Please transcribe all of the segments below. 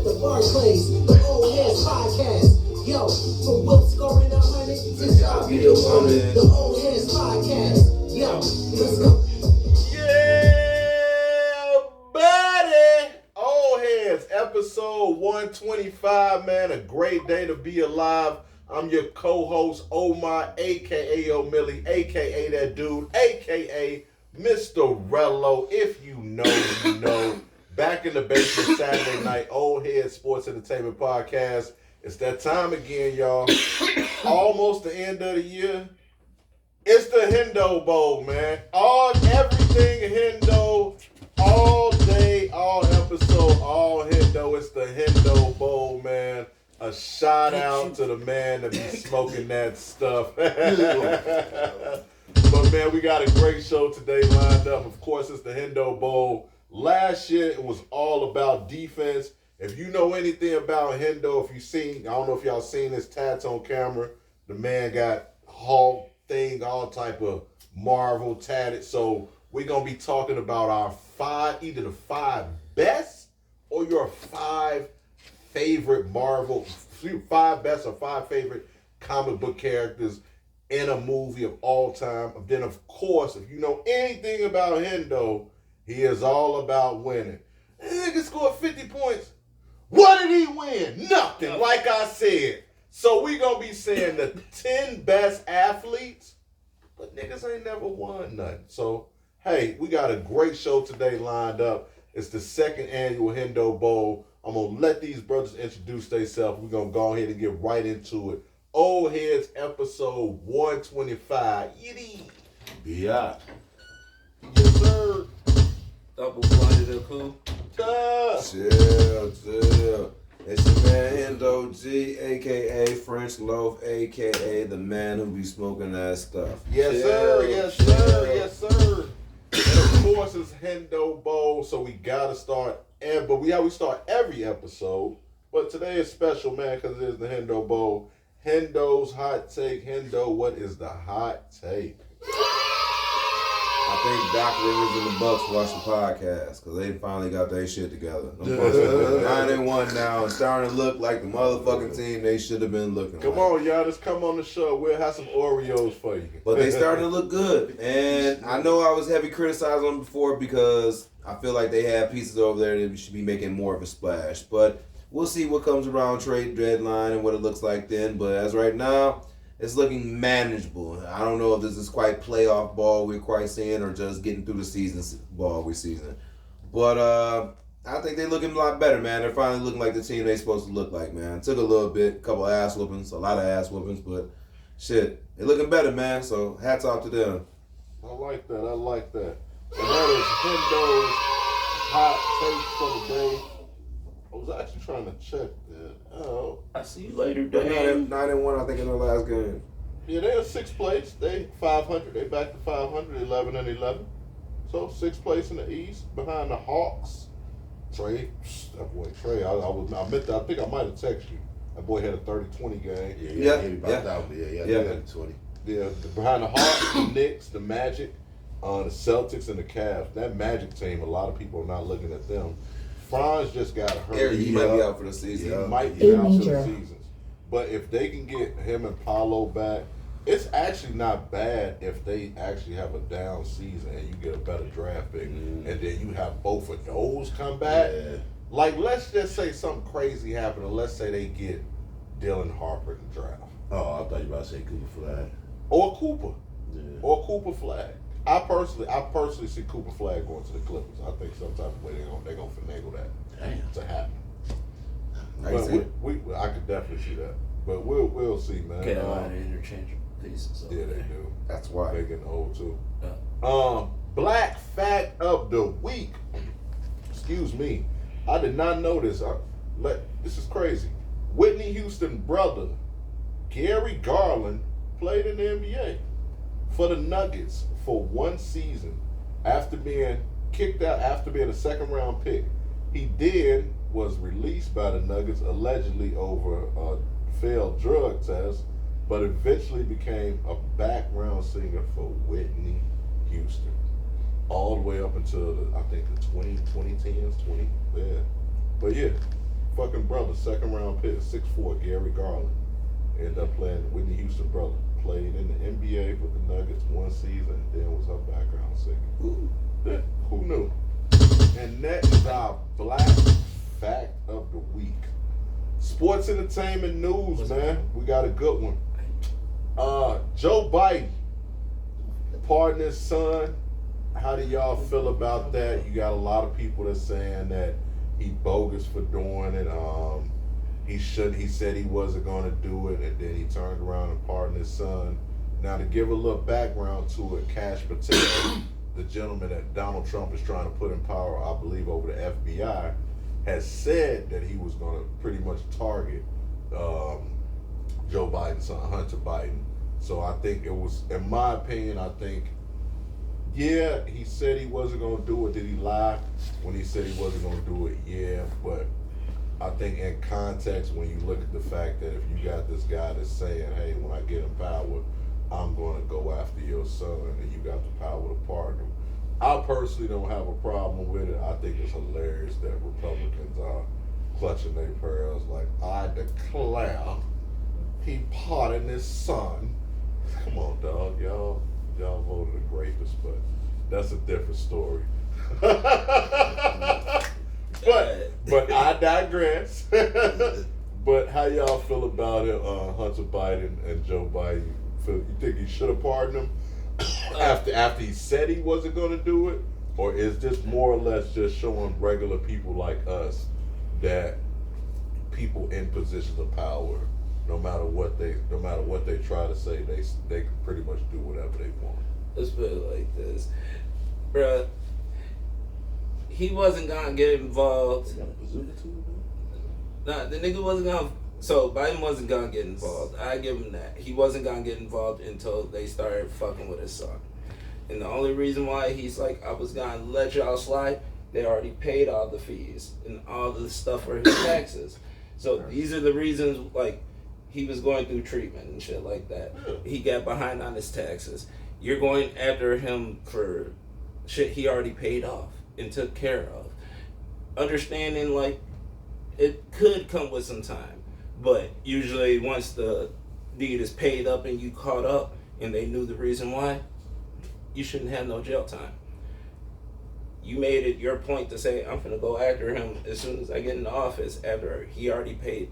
the Barclays, the Old Heads Podcast. Yo, from Will scoring 100 to y'all be the woman. The Old Heads Podcast. Yo, let's go. Yeah, buddy. Old Heads, episode 125, man. A great day to be alive. I'm your co-host, Omar, a.k.a. O'Milly, a.k.a. that dude, a.k.a. Mr. Rello. If you know, you know. Back in the basement Saturday night, Old Head Sports Entertainment Podcast. It's that time again, y'all. Almost the end of the year. It's the Hendo Bowl, man. Everything Hendo, all day, all episode, all Hendo. It's the Hendo Bowl, man. A shout out to the man that be smoking that stuff. But man, we got a great show today lined up. Of course, it's the Hendo Bowl. Last year, it was all about defense. If you know anything about Hendo, if you seen, I don't know if y'all seen his tats on camera. The man got Hulk thing, all type of Marvel tatted. So we're going to be talking about our either the 5 best or your 5 favorite Marvel, 5 best or 5 favorite comic book characters in a movie of all time. Then, of course, if you know anything about Hendo, he is all about winning. That nigga scored 50 points. What did he win? Nothing, like I said. So we going to be saying the 10 best athletes, but niggas ain't never won nothing. So, hey, we got a great show today lined up. It's the 2nd annual Hendo Bowl. I'm going to let these brothers introduce themselves. We're going to go ahead and get right into it. Old Heads episode 125. Yiddy. Yeah. Yes, sir. Double-blinded and cool. Chill. It's your man Hendo G, a.k.a. French Loaf, a.k.a. the man who be smoking that stuff. Yes, sir. Yes, sir. Yes, sir. And of course, it's Hendo Bowl, so we got to start. But we start every episode. But today is special, man, because it is the Hendo Bowl. Hendo's hot take. Hendo, what is the hot take? I think Doc Rivers and the Bucks watch the podcast because they finally got their shit together. Them Bucks are 9-1 now and starting to look like the motherfucking team they should have been looking Come like. on, y'all. Just come on the show. We'll have some Oreos for you. But they starting to look good. And I know I was heavy criticizing them before because I feel like they have pieces over there that should be making more of a splash. But we'll see what comes around trade deadline and what it looks like then. But as right now, it's looking manageable. I don't know if this is quite playoff ball we're quite seeing or just getting through the season ball we're seeing. But I think they're looking a lot better, man. They're finally looking like the team they're supposed to look like, man. Took a little bit, a lot of ass whoopings, but shit, they're looking better, man. So hats off to them. I like that. And that is Hendo's hot take for the day. I was actually trying to check that out. I see you later, Dave. Dave. 9-1, I think, in their last game. Yeah, they're in 6th place. They 500. They back to 500, 11-11. So 6th place in the East, behind the Hawks. Trey, that boy Trey. I think I might have texted you. That boy had a 30-20 game. Yeah. 30-20. Yeah, behind the Hawks, the Knicks, the Magic, the Celtics, and the Cavs. That Magic team, a lot of people are not looking at them. Franz just got hurt. He might be out for the season. He might be out for the season. But if they can get him and Paolo back, it's actually not bad if they actually have a down season and you get a better draft pick. And then you have both of those come back. Yeah. Like, let's just say something crazy happened. And let's say they get Dylan Harper in the draft. Oh, I thought you were about to say Cooper Flag. Or Cooper. Yeah. Or Cooper Flag. I personally see Cooper Flag going to the Clippers. I think some type of way they're gonna finagle that to happen. I could definitely see that. But we'll see, man. Carolina interchangeable pieces. Yeah, they do. That's why they're getting old too. Black fact of the week. Excuse me. I did not know this. This is crazy. Whitney Houston brother Gary Garland played in the NBA for the Nuggets for 1 season after being kicked out, after being a 2nd round pick. He then was released by the Nuggets allegedly over a failed drug test, but eventually became a background singer for Whitney Houston. All the way up until I think the 2010s, yeah. But yeah, fucking brother, second round pick, 6'4", Gary Garland. Ended up playing Whitney Houston brother. Played in the NBA with the Nuggets one season, and then was her background singer. Yeah, who knew? And that is our Black Fact of the Week. Sports entertainment news, man. We got a good one. Joe Biden pardoned his son. How do y'all feel about that? You got a lot of people that's saying that he bogus for doing it. He said he wasn't going to do it, and then he turned around and pardoned his son. Now, to give a little background to it, Cash Patel, the gentleman that Donald Trump is trying to put in power, I believe, over the FBI, has said that he was going to pretty much target Joe Biden's son, Hunter Biden. So I think it was, in my opinion, yeah, he said he wasn't going to do it. Did he lie when he said he wasn't going to do it? Yeah, but I think in context, when you look at the fact that if you got this guy that's saying, hey, when I get in power, I'm going to go after your son, and you got the power to pardon him. I personally don't have a problem with it. I think it's hilarious that Republicans are clutching their pearls like, I declare he pardoned his son. Come on, dog. Y'all voted the greatest, but that's a different story. But I digress. But how y'all feel about it, Hunter Biden and Joe Biden? You think he should have pardoned him after he said he wasn't going to do it, or is this more or less just showing regular people like us that people in positions of power, no matter what they try to say, they can pretty much do whatever they want? Let's put it like this, bruh. He wasn't gonna get involved. Nah, the nigga wasn't gonna. So Biden wasn't gonna get involved. I give him that. He wasn't gonna get involved until they started fucking with his son. And the only reason why he's like, I was gonna let y'all slide, they already paid all the fees and all the stuff for his taxes. So these are the reasons, like, he was going through treatment and shit like that. He got behind on his taxes. You're going after him for shit he already paid off and took care of. Understanding, like, it could come with some time, but usually once the deed is paid up and you caught up and they knew the reason why, you shouldn't have no jail time. You made it your point to say, I'm gonna go after him as soon as I get in the office after he already paid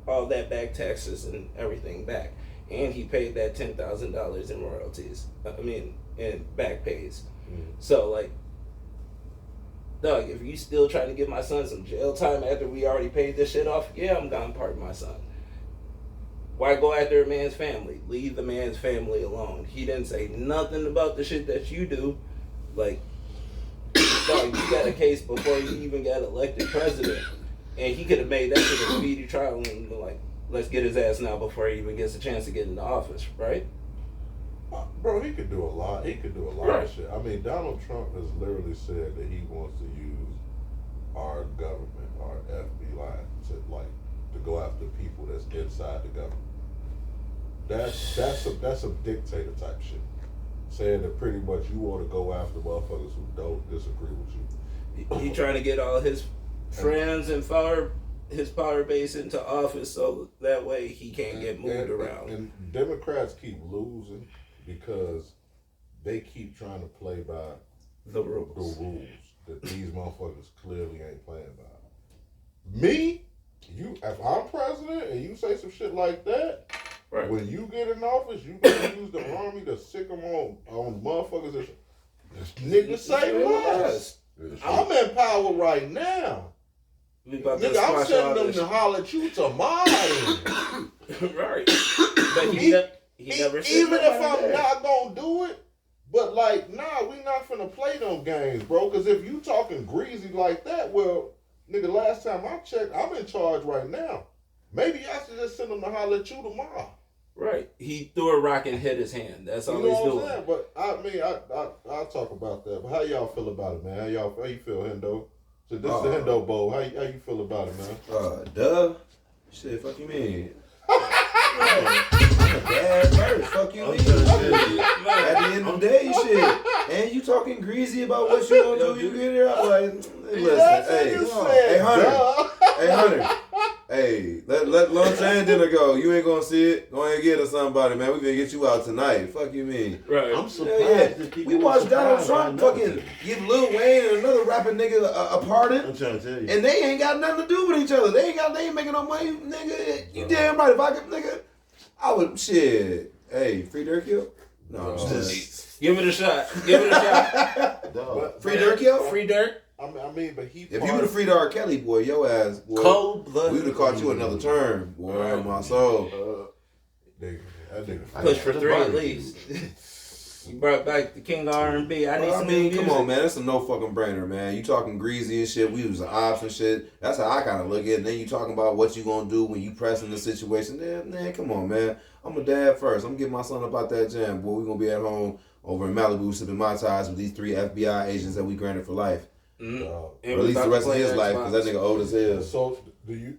all that back taxes and everything back. And he paid that $10,000 in royalties. In back pays. So, like, dog, if you still trying to give my son some jail time after we already paid this shit off, yeah, I'm gonna pardon my son. Why go after a man's family? Leave the man's family alone. He didn't say nothing about the shit that you do. Like, dog, you got a case before you even got elected president. And he could have made that shit a speedy trial and like, let's get his ass now before he even gets a chance to get into office, right? Bro, he could do a lot. He could do a lot of shit. I mean, Donald Trump has literally said that he wants to use our government, our FBI, to go after people that's inside the government. That's some dictator type shit. Saying that pretty much you want to go after motherfuckers who don't disagree with you. He trying to get all his friends and his power base into office so that way he can't get moved around. And Democrats keep losing because they keep trying to play by the rules that these motherfuckers clearly ain't playing by. Me, if I'm president and you say some shit like that, right, when you get in office, you gonna use the army to sick them on motherfuckers that niggas say less. I'm in power right now. Nigga, I'm sending them to holler at you tomorrow. Right. But he never said even if I'm not gonna do it, but like, nah, we not finna play them games, bro. Cause if you talking greasy like that, well, nigga, last time I checked, I'm in charge right now. Maybe I should just send them to holler at you tomorrow. Right. He threw a rock and hit his hand. That's all he's doing. Saying? But I mean, I'll talk about that. But how y'all feel about it, man? How you feel, Hendo? So this is the Hendo Bowl. How you feel about it, man? Duh. Shit, fuck you mean? I'm a bad first. Fuck you mean? At the end of the day, shit. And you talking greasy about what you gonna do? You get here? I'm like, listen, hey, Hunter. Hey, let lunch and dinner go. You ain't gonna see it. Go ahead and get it to somebody, man. We gonna get you out tonight. Fuck you mean? Right. I'm surprised Yeah. that people We were watched Donald surprised Trump by fucking nothing. give Lil Wayne and another rapping nigga a pardon. I'm trying to tell you. And they ain't got nothing to do with each other. They ain't making no money, nigga. You damn right. If I could, nigga, I would shit. Hey, free Dirk Hill? No, I'm just Give it a shot. Give it a shot. Dog. free Dirk Hill. Free Dirk. I mean, but he. If you would have freed R. Kelly, boy, your ass, boy, Cold blood. we would have caught you another term, boy, my soul. Nigga, that nigga. Push for 3 at least. You brought back the king of R&B. I need Well, I some mean, new come music. on, man. That's a no fucking brainer, man. You talking greasy and shit. We was the ops and shit. That's how I kind of look at it. And then you talking about what you gonna do when you pressing the situation. Man, come on, man. I'm a dad first. I'm getting my son up out that jam, boy. We gonna be at home over in Malibu sipping my ties with these 3 FBI agents that we granted for life. Mm-hmm. Or at least the rest of his life, because that nigga old as hell. So do you?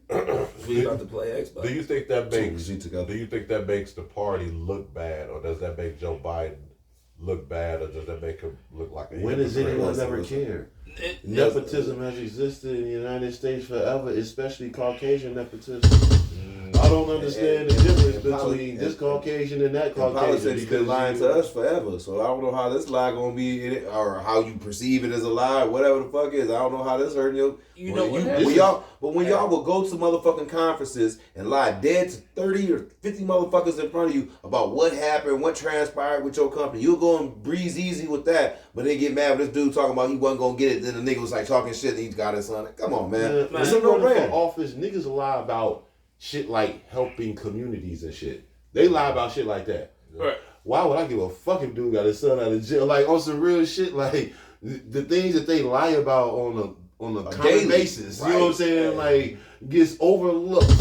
We about to play Xbox. Do you think that makes? Two together. Do you think that makes the party look bad, or does that make Joe Biden look bad, or does that make him look like a When has hypocrite? anyone ever cared? Nepotism has existed in the United States forever, especially Caucasian nepotism. I don't understand the difference between this Caucasian and that And Caucasian. politics been lying to us forever, so I don't know how this lie gonna be in it, or how you perceive it as a lie, whatever the fuck is. I don't know how this hurting you. You know what happened? When y'all will go to motherfucking conferences and lie dead to 30 or 50 motherfuckers in front of you about what happened, what transpired with your company, you'll go and breeze easy with that, but then get mad with this dude talking about he wasn't gonna get it. Then the nigga was like talking shit and he got his son. Come on, man. Man, It's you a no running for brainer. office, niggas lie about shit like helping communities and shit. They lie about shit like that. Right. Why would I give a fuck if dude got his son out of jail? Like on some real shit, like the things that they lie about on a common daily, basis. You know right. what I'm saying? Like gets overlooked.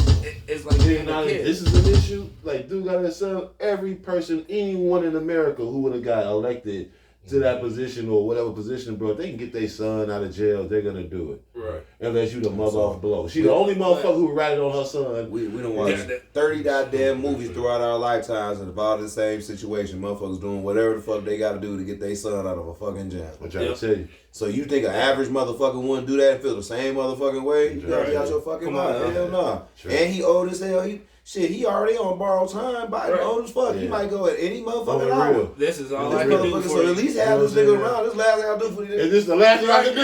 It's like being a kid. This is an issue. Like dude got his son. Every person, anyone in America who would have got elected to that position or whatever position, bro, if they can get their son out of jail, they're gonna do it. Right. Unless you the mother off blow. She the only motherfucker who ratted on her son. We done watched 30 goddamn movies throughout our lifetimes and about the same situation. Motherfuckers doing whatever the fuck they gotta do to get their son out of a fucking jam. I'm trying to tell you. So you think an average motherfucker wouldn't do that and feel the same motherfucking way? You gotta be out your fucking Come on, mind. now. Hell no. Sure. And he old as hell. He already on borrowed time. Biden Right. old as fuck. He Yeah. might go at any motherfucking On hour. real. This is all This I can do motherfucker, for so you. at least You know have what this I'm nigga saying? around. This last thing I do for you. Is this the last thing I can do?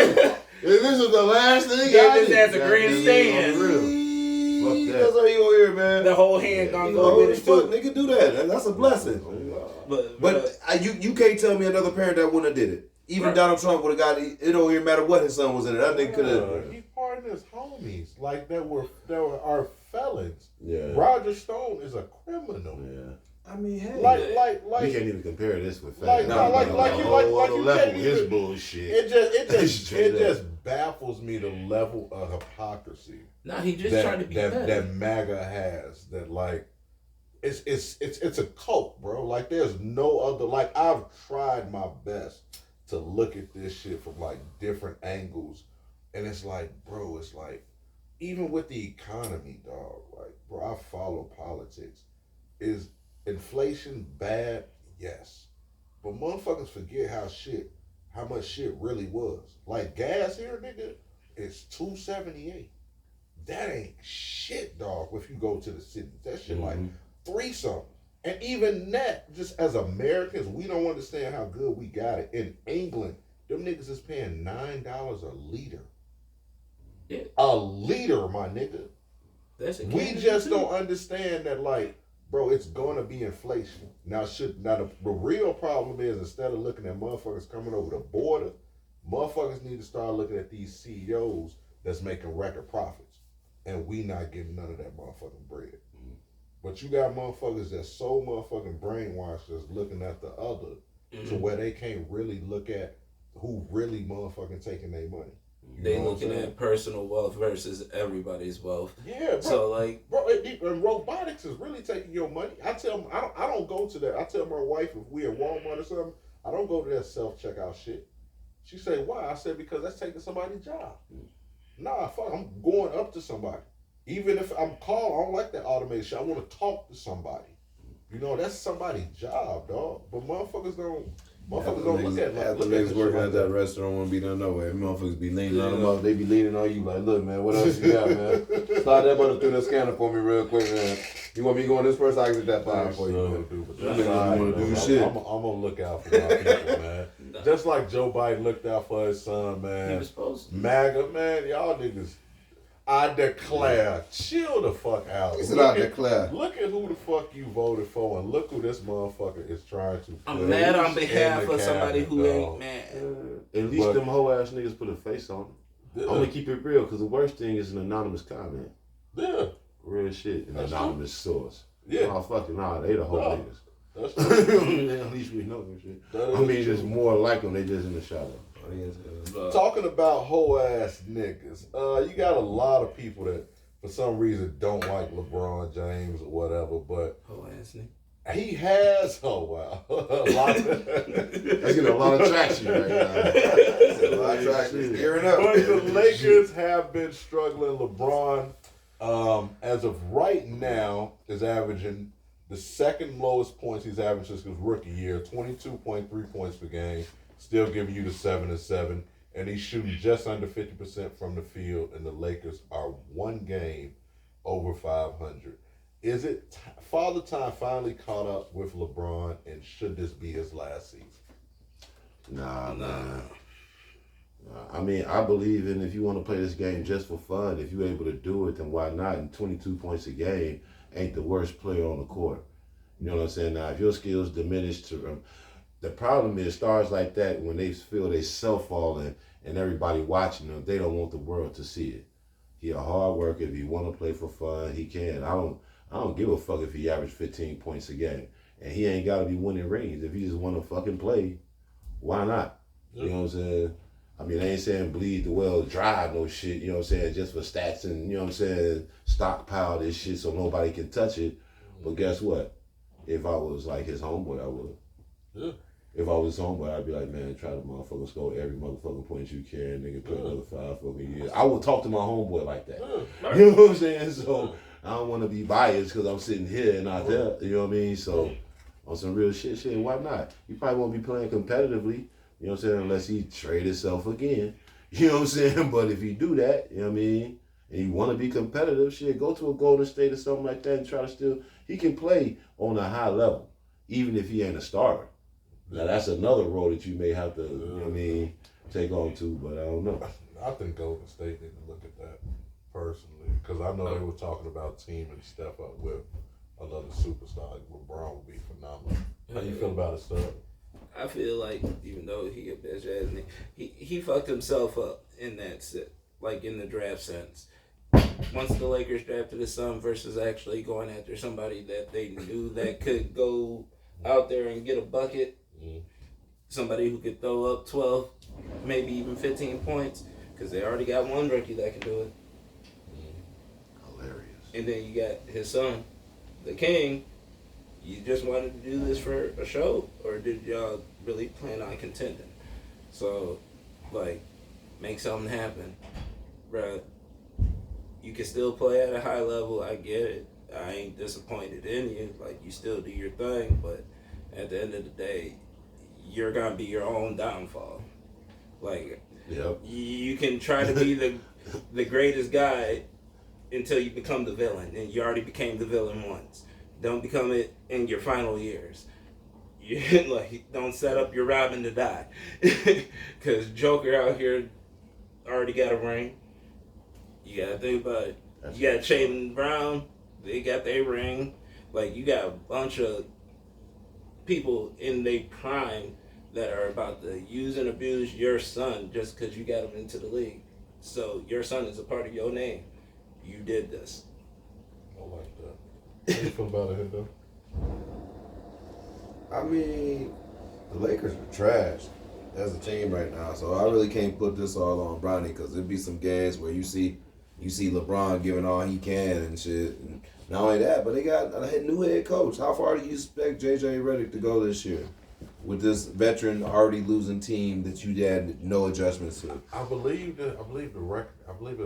If this is the last thing Give I his do. ass a grandstand. On real. Fuck that. That's how you go here, man. The whole hand gonna You go old with as it fuck. too. Nigga, do that. That's a blessing. But you can't tell me another parent that wouldn't have did it. Even Right. Donald Trump would have got it. It don't even matter what his son was in it. That nigga could have. He pardoned his homies like that were our felons. Yeah. Roger Stone is a criminal. Yeah. I mean, hey. We can't even compare this with Like facts. you can't his even- bullshit. it Straight up. just baffles me the level of hypocrisy Nah, he just trying to be better. that MAGA has. That like it's a cult, bro. Like there's no other. Like I've tried my best to look at this shit from like different angles, and it's like, bro, it's like even with the economy, dog. Like, bro, I follow politics. Is inflation bad? Yes, but motherfuckers forget how much shit really was. Like gas here, nigga, is $2.78. That ain't shit, dog. If you go to the city, that shit like $3 something. And even that, just as Americans, we don't understand how good we got it. In England, them niggas is paying $9 a liter. Yeah. A liter, my nigga. That's a We kid just too. don't understand that, like, bro, it's gonna be inflation. Now the real problem is instead of looking at motherfuckers coming over the border, motherfuckers need to start looking at these CEOs that's making record profits. And we not getting none of that motherfucking bread. But you got motherfuckers that's so motherfucking brainwashed that's looking at the other to where they can't really look at who really motherfucking taking their money. You They know what I'm looking saying? at personal wealth versus everybody's wealth. Yeah, bro. So like, Bro, and robotics is really taking your money. I tell them, I don't go to that. I tell my wife if we at Walmart or something, I don't go to that self-checkout shit. She say, why? I said, because that's taking somebody's job. Nah, fuck, I'm going up to somebody. Even if I'm called, I don't like that automation. I want to talk to somebody. You know, that's somebody's job, dog. But motherfuckers don't. Motherfuckers don't look at Half the look at niggas shit working like at that that. restaurant won't be done no way. Motherfuckers be leaning on them Yeah. up. They be leaning on you like, look, man, what else you got, man? Slide that button through the scanner for me real quick, man. You want me going this first? I can get that file for you, man. Them niggas wanna do shit. I'm gonna look out for my people, man. Just like Joe Biden looked out for his son, He man. was supposed to. MAGA, man, y'all niggas. I declare, chill the fuck out. He said, I declare. Look at who the fuck you voted for, and look who this motherfucker is trying to. I'm put mad on in behalf the of somebody cabinet, who ain't dog. mad. At least But- them hoe ass niggas put a face on it. I'm gonna keep it real, because the worst thing is an anonymous comment. Yeah, Real shit. An That's anonymous source. yeah. Oh, fucking nah, they the whole No. niggas. That's At least we know that shit. That I is mean, true. there's more like them, they just in the shadow. Talking about hoe ass niggas, you got a lot of people that for some reason don't like LeBron James or whatever, but Oh, ass nigga. he has a lot That's getting a lot of traction right now. A lot of traction. Gearing up. But the Lakers have been struggling. LeBron, as of right now, is averaging the second lowest points he's averaged since his rookie year, 22.3 points per game, still giving you the 7 and 7. And he's shooting just under 50% from the field, and the Lakers are one game over 500. Is it Father Time finally caught up with LeBron, and should this be his last season? Nah, man. I mean, I believe in if you want to play this game just for fun, if you're able to do it, then why not? And 22 points a game ain't the worst player on the court. You know what I'm saying? Now, if your skills diminish to the problem is stars like that, when they feel they self-falling and everybody watching them, they don't want the world to see it. He a hard worker. If he want to play for fun, he can. I don't give a fuck if he average 15 points a game. And he ain't got to be winning rings. If he just want to fucking play, why not? You know what I'm saying? I mean, I ain't saying bleed the well dry, no shit, you know what I'm saying, just for stats and, you know what I'm saying, stockpile this shit so nobody can touch it. But guess what? If I was like his homeboy, I would. Yeah. If I was his homeboy, I'd be like, man, try to motherfucking score every motherfucking point you can, nigga, play another 5 fucking years. I would talk to my homeboy like that. You know what I'm saying? So I don't want to be biased because I'm sitting here and not there, you know what I mean? So on some real shit, why not? You probably won't be playing competitively. You know what I'm saying? Unless he trade himself again. You know what I'm saying? But if he do that, you know what I mean? And you want to be competitive, shit, go to a Golden State or something like that and try to still, he can play on a high level, even if he ain't a starter. Now that's another role that you may have to, you know what I mean, take on to, but I don't know. I think Golden State need to look at that personally, because I know they were talking about teaming step up with another superstar. Like LeBron would be phenomenal. How you feel about it, Stud? I feel like even though he a bitch ass nigga, he fucked himself up in that set, like in the draft sense. Once the Lakers drafted his son versus actually going after somebody that they knew that could go out there and get a bucket, somebody who could throw up 12, maybe even 15 points, because they already got one rookie that can do it. Hilarious. And then you got his son, the King. You just wanted to do this for a show, or did y'all really plan on contending? So, like, make something happen, bruh. You can still play at a high level. I get it. I ain't disappointed in you. Like, you still do your thing, but at the end of the day, you're gonna be your own downfall. Like, Yep. you can try to be the greatest guy until you become the villain, and you already became the villain once. Don't become it in your final years. You like, don't set up your Robin to die, because Joker out here already got a ring. You gotta think about it. You got Jaylen Brown, they got their ring. Like, you got a bunch of people in their prime that are about to use and abuse your son just because you got him into the league. So your son is a part of your name. You did this. I like that. How you feel about it, though? I mean, the Lakers are trash as a team right now, so I really can't put this all on Bronny, because there'd be some games where you see LeBron giving all he can and shit. And not only that, but they got a new head coach. How far do you expect JJ Redick to go this year with this veteran already losing team that you had no adjustments to? I believe his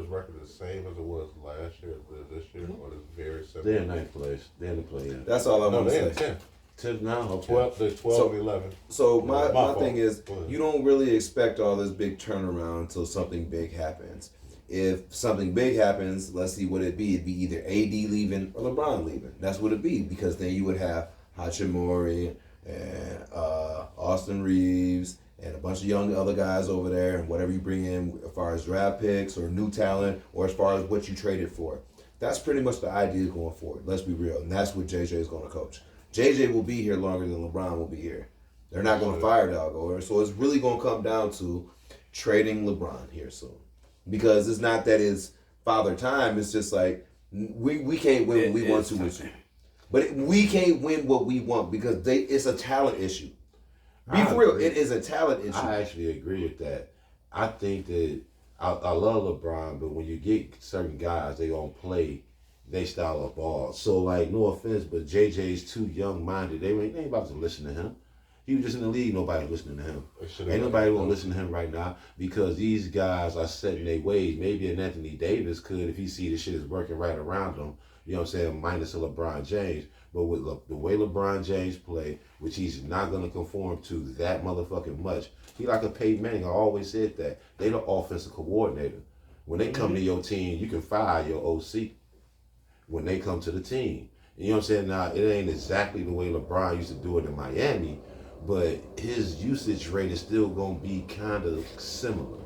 record is the same as it was last year, this year, or it's very similar. They're in ninth place. They're in the play-in. That's all I No, want they to in say. 10th. 10 now? Okay. 12, there's 12 and 11. So My my fault. thing is, Go ahead. you don't really expect all this big turnaround until something big happens. If something big happens, let's see what it'd be. It'd be either AD leaving or LeBron leaving. That's what it'd be, because then you would have Hachimura and Austin Reeves and a bunch of young other guys over there, and whatever you bring in as far as draft picks or new talent or as far as what you traded for. That's pretty much the idea going forward. Let's be real. And that's what JJ is going to coach. JJ will be here longer than LeBron will be here. They're not going to fire Dalgo. So it's really going to come down to trading LeBron here soon. Because it's not that it's father time. It's just like we can't win what we want to with you. But we can't win what we want because it's a talent issue. Be for real, it is a talent issue. I actually agree with that. I think that I love LeBron, but when you get certain guys, they gonna play they style of ball. So like, no offense, but JJ's too young-minded. They ain't about to listen to him. He was just in the league. Nobody listening to him. Ain't nobody gonna listen to him right now because these guys are set in their ways. Maybe an Anthony Davis could if he see the shit is working right around him. You know what I'm saying? Minus a LeBron James. But with the way LeBron James play, which he's not going to conform to that motherfucking much. He like a Peyton Manning. I always said that. They the offensive coordinator. When they come to your team, you can fire your OC when they come to the team. You know what I'm saying? Now, it ain't exactly the way LeBron used to do it in Miami, but his usage rate is still going to be kind of similar.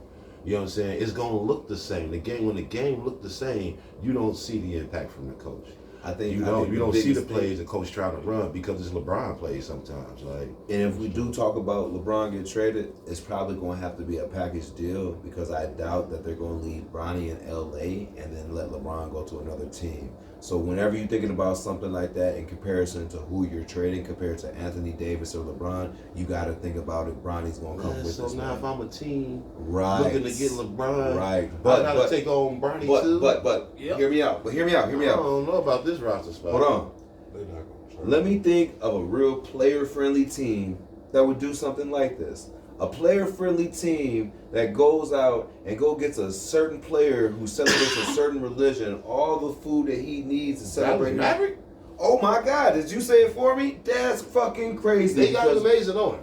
You know what I'm saying? It's going to look the same. When the game look the same, you don't see the impact from the coach. I think you don't see the biggest plays the coach trying to run because it's LeBron plays sometimes. Like, and if we do talk about LeBron get traded, it's probably going to have to be a package deal because I doubt that they're going to leave Bronny in LA and then let LeBron go to another team. So whenever you're thinking about something like that in comparison to who you're trading compared to Anthony Davis or LeBron, you got to think about it. Bronny's going to come with so this. Now if I'm a team looking to get LeBron, right, I gotta take on Bronny too. But Yep. hear me out. I don't know about this roster spot. Hold on. They're not gonna trade. Let me think of a real player-friendly team that would do something like this. A player-friendly team that goes out and gets a certain player who celebrates a certain religion, all the food that he needs to celebrate. Maverick? Oh my God! Did you say it for me? That's fucking crazy. They got an amazing owner.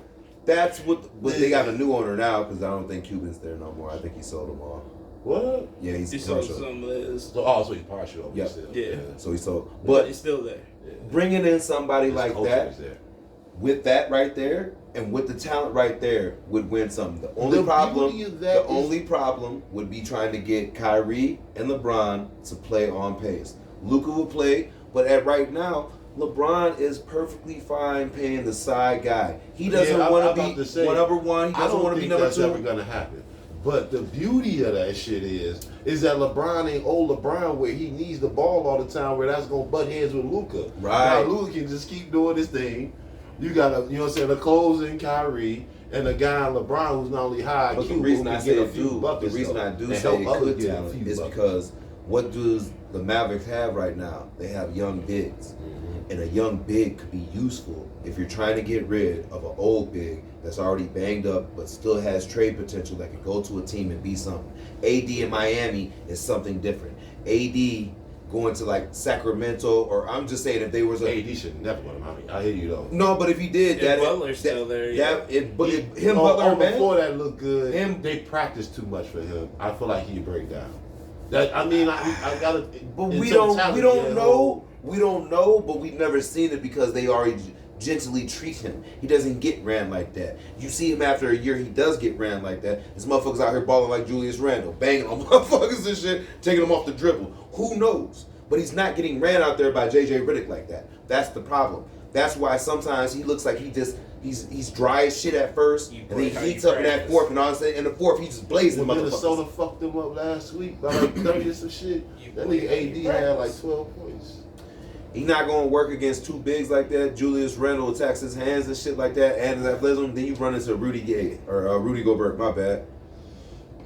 That's what they got a new owner now because I don't think Cuban's there no more. I think he sold them all. What? Yeah, he's He sold partial. some of his. So he's partial. Yep. Still. Yeah. So he sold. But But he's still there. bringing in somebody His like culture that. is there. With that right there, and with the talent right there, would win something. The only The problem, beauty of that would be trying to get Kyrie and LeBron to play on pace. Luka will play, but right now, LeBron is perfectly fine paying the side guy. He doesn't want to be number one. He doesn't want to be number that's two. Ever gonna happen. But the beauty of that shit is that LeBron ain't old LeBron where he needs the ball all the time where that's gonna butt heads with Luka. Right. Now Luka can just keep doing his thing. You got you know what I'm saying, a closing Kyrie and a guy LeBron who's not only high But IQ, the reason who I can say get a it few do, the buckets, reason though, I do and say help it others could get a talent few is buckets. because what does the Mavericks have right now? They have young bigs. And a young big could be useful if you're trying to get rid of an old big that's already banged up but still has trade potential that could go to a team and be something. AD in Miami is something different. AD going to like Sacramento, or I'm just saying if they was a AD should never go to Miami. I hear you though. no, but if he did, If Butler's still there, yeah. Butler, man. Before that looked good. They practiced too much for him. I feel like he'd break down. I gotta. But we don't know. We don't know, but we've never seen it because they already gently treat him. He doesn't get ran like that. You see him after a year, he does get ran like that. This motherfucker's out here balling like Julius Randle, banging on motherfuckers and shit, taking them off the dribble. Who knows? But he's not getting ran out there by J.J. Redick like that. That's the problem. That's why sometimes he looks like he's dry as shit at first, and then he heats up in that fourth, and all of a sudden in the fourth he just blazing When motherfuckers. Minnesota fucked them up last week by like 30 or some shit. That nigga AD had like 12 points. He not going to work against two bigs like that. Julius Randle attacks his hands and shit like that, and his athleticism. Then you run into Rudy Gobert. My bad.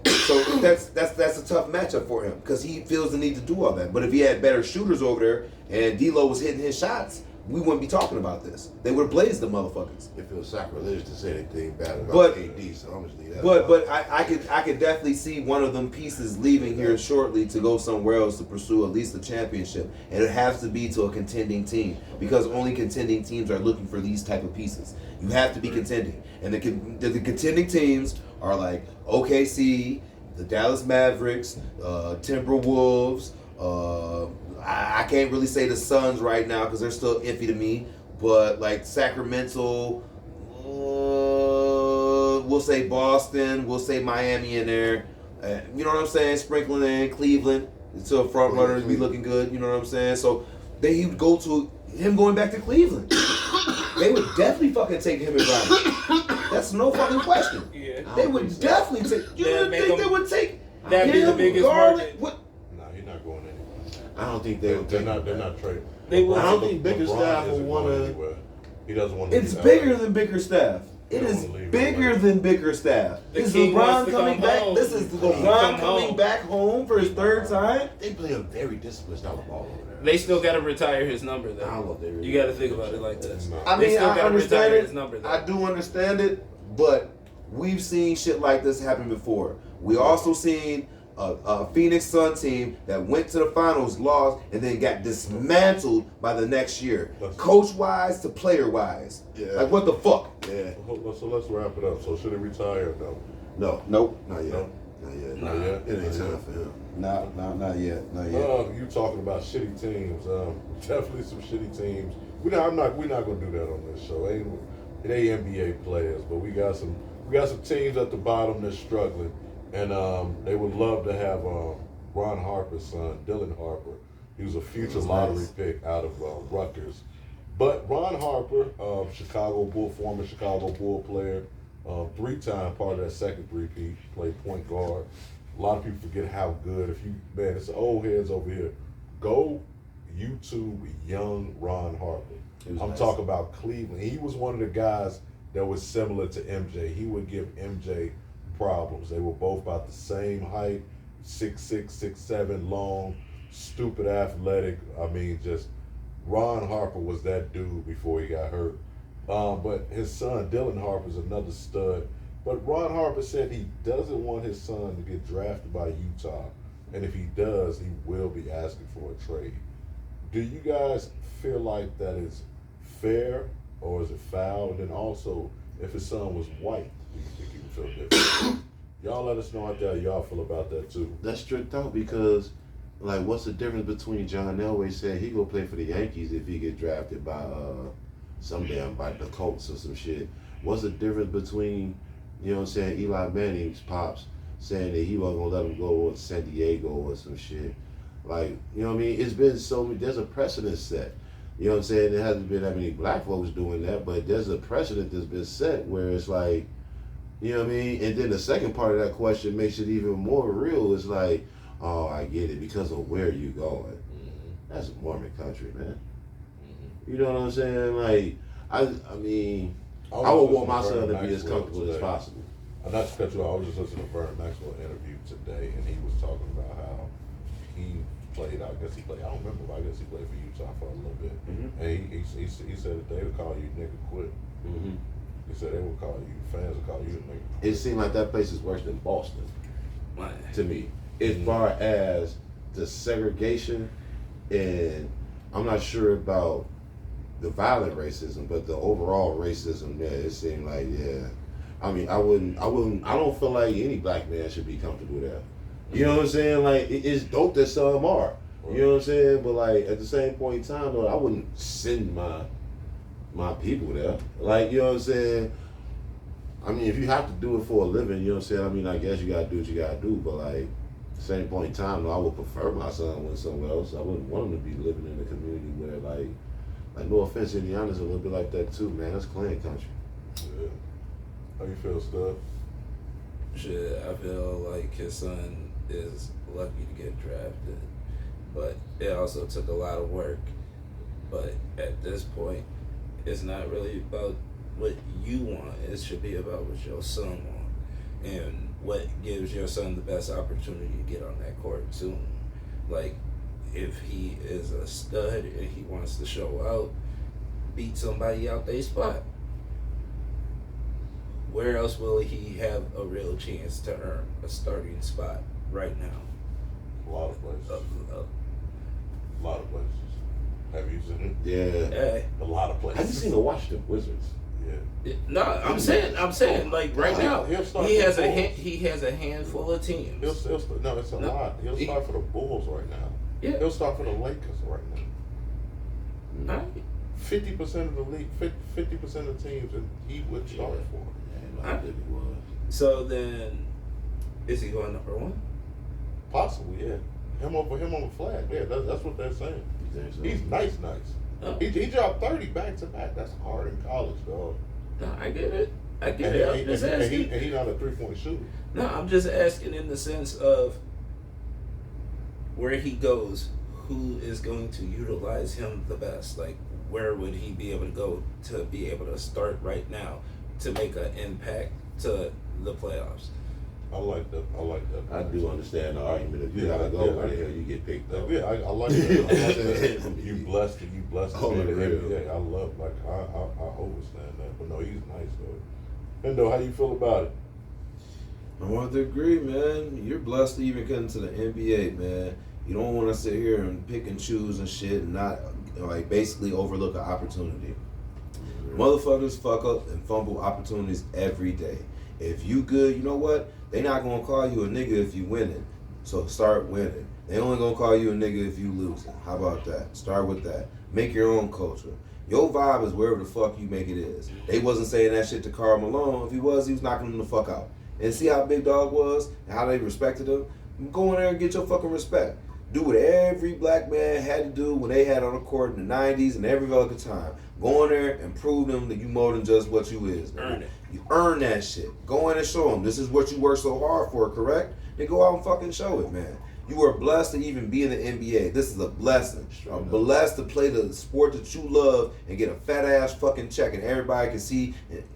So that's a tough matchup for him because he feels the need to do all that. But if he had better shooters over there and D'Lo was hitting his shots, we wouldn't be talking about this. They would have blazed the motherfuckers. It feels sacrilegious to say anything bad about But- AD, so I'm just leave that But alone. I could definitely see one of them pieces leaving here shortly to go somewhere else to pursue at least a championship, and it has to be to a contending team because only contending teams are looking for these type of pieces. You have to be contending, and the contending teams are like OKC, the Dallas Mavericks, Timberwolves. I can't really say the Suns right now because they're still iffy to me, but like Sacramento. We'll say Boston, we'll say Miami in there. You know what I'm saying? Sprinkling in Cleveland. So a front runner be looking good. You know what I'm saying? So he would go to him going back to Cleveland. They would definitely fucking take him and Bryant. That's no fucking question. Yeah. They would definitely take. You That'd would make think them- they would take that'd be the him, biggest Garland. market. What? Nah, he's not going anywhere. I don't think they would take They're him. not trading. They will- I don't think Bickerstaff LeBron will isn't wanna- going anywhere. He doesn't want to. It's bigger than Bickerstaff. It Don't is wanna leave bigger right than Bickerstaff. The Is king wants LeBron to coming come back? home. This is Come LeBron coming home. back home for his third time. They play a very disciplined style of ball over there. They still got to retire his number I don't though. know if they really You got to think about it like this. No. I They mean, still I gotta understand retire it. his number, though. I do understand it, but we've seen shit like this happen before. We also seen a Phoenix Sun team that went to the finals, lost, and then got dismantled by the next year, coach wise to player wise. Yeah. Like what the fuck? Yeah. So let's wrap it up. So should he retire? No. No. Nope. Not yet. No. Not yet. Not yet. It ain't time for him. Not yet. You talking about shitty teams? Definitely some shitty teams. We're not gonna do that on this show. It ain't NBA players, but we got some teams at the bottom that's struggling, and they would love to have Ron Harper's son, Dylan Harper. He was a future lottery pick out of Rutgers. But Ron Harper, former Chicago Bull player, 3-time part of that second three-peat, played point guard. A lot of people forget how good. It's the old heads over here. Go YouTube young Ron Harper. I'm talking about Cleveland. He was one of the guys that was similar to MJ. He would give MJ problems. They were both about the same height, 6'6", 6'7", long, stupid athletic. I mean, just Ron Harper was that dude before he got hurt. But his son, Dylan Harper, is another stud. But Ron Harper said he doesn't want his son to get drafted by Utah. And if he does, he will be asking for a trade. Do you guys feel like that is fair or is it foul? And then also, if his son was white, do you think he would feel different? Y'all let us know out there how y'all feel about that too. That's strict out because, like, what's the difference between John Elway saying he gonna play for the Yankees if he get drafted by by the Colts or some shit? What's the difference between, you know what I'm saying, Eli Manning's pops saying that he wasn't gonna let him go to San Diego or some shit? Like, you know what I mean? It's been so many, there's a precedent set. You know what I'm saying? There hasn't been that many black folks doing that, but there's a precedent that's been set where it's like, you know what I mean? And then the second part of that question makes it even more real. It's like, oh, I get it, because of where you going. That's Mormon country, man. You know what I'm saying? Like, I mean, I would want my son to be as comfortable as possible. Not to cut you off, I was just listening to Vern Maxwell interview today, and he was talking about how he played, I don't remember, but I guess he played for Utah for a little bit. Mm-hmm. And he said that they would call you nigga quit. Mm-hmm. He said they would call you, fans would call you a nigga It quit. seemed like that place is worse than Boston Man. to me, as far as the segregation, and I'm not sure about the violent racism, but the overall racism there, it seemed like, yeah. I mean, I don't feel like any black man should be comfortable there. You know what I'm saying? Like, it's dope that some are. You know what I'm saying? But like, at the same point in time, though, I wouldn't send my people there. Like, you know what I'm saying? I mean, if you have to do it for a living, you know what I'm saying? I mean, I guess you gotta do what you gotta do, but like, at the same point in time, though, I would prefer my son went somewhere else. I wouldn't want him to be living in a community where, like no offense, Indiana's a little bit like that too, man. That's Klan country. Yeah. How you feel, Stub? Shit, I feel like his son is lucky to get drafted, but it also took a lot of work. But at this point, it's not really about what you want. It should be about what your son wants and what gives your son the best opportunity to get on that court too. Like, if he is a stud and he wants to show out, beat somebody out their spot. Where else will he have a real chance to earn a starting spot right now? A lot of places. Uh, A lot of places. Have you seen it? Yeah. Hey. A lot of places. Have you seen the Washington Wizards? Yeah. No, I'm saying, like right now, He'll start he for has the a Bulls. he has a handful of teams. No, it's a No. lot. He'll start for the Bulls right now. Yeah. He'll start for the Lakers right now. All right. 50% of the league, 50% of the teams, and he would start for. Yeah, I think he was. So then, is he going number one? Possibly, yeah. Him over Flag. Yeah, that's what they're saying. You think so? He's nice. Oh. He dropped 30 back to back. That's hard in college, dog. No, I get it. I get And, it. I'm he, just and, asking. he not a 3-point shooter. No, I'm just asking in the sense of where he goes, who is going to utilize him the best? Like, where would he be able to go to be able to start right now to make an impact to the playoffs? I like that. I do understand the argument. If you Yeah, gotta go, yeah, where the yeah. hell you get picked up? Yeah, I like that. I like that. You blessed to Oh, be in the real. NBA. I love, I understand that. But no, he's nice though. Hendo, how you feel about it? I want to agree, man. You're blessed to even get into the NBA, man. You don't want to sit here and pick and choose and shit and not, like, basically overlook an opportunity. Motherfuckers fuck up and fumble opportunities every day. If you good, you know what? They not gonna call you a nigga if you winning. So start winning. They only gonna call you a nigga if you losing. How about that? Start with that. Make your own culture. Your vibe is wherever the fuck you make it is. They wasn't saying that shit to Karl Malone. If he was knocking him the fuck out. And see how Big Dog was and how they respected him? Go in there and get your fucking respect. Do what every black man had to do when they had on the court in the 90s and every other time. Go in there and prove them that you more than just what you is. Man. Earn it. You earn that shit. Go in and show them this is what you work so hard for, correct? Then go out and fucking show it, man. You are blessed to even be in the NBA. This is a blessing. I'm blessed to play the sport that you love and get a fat ass fucking check and everybody can see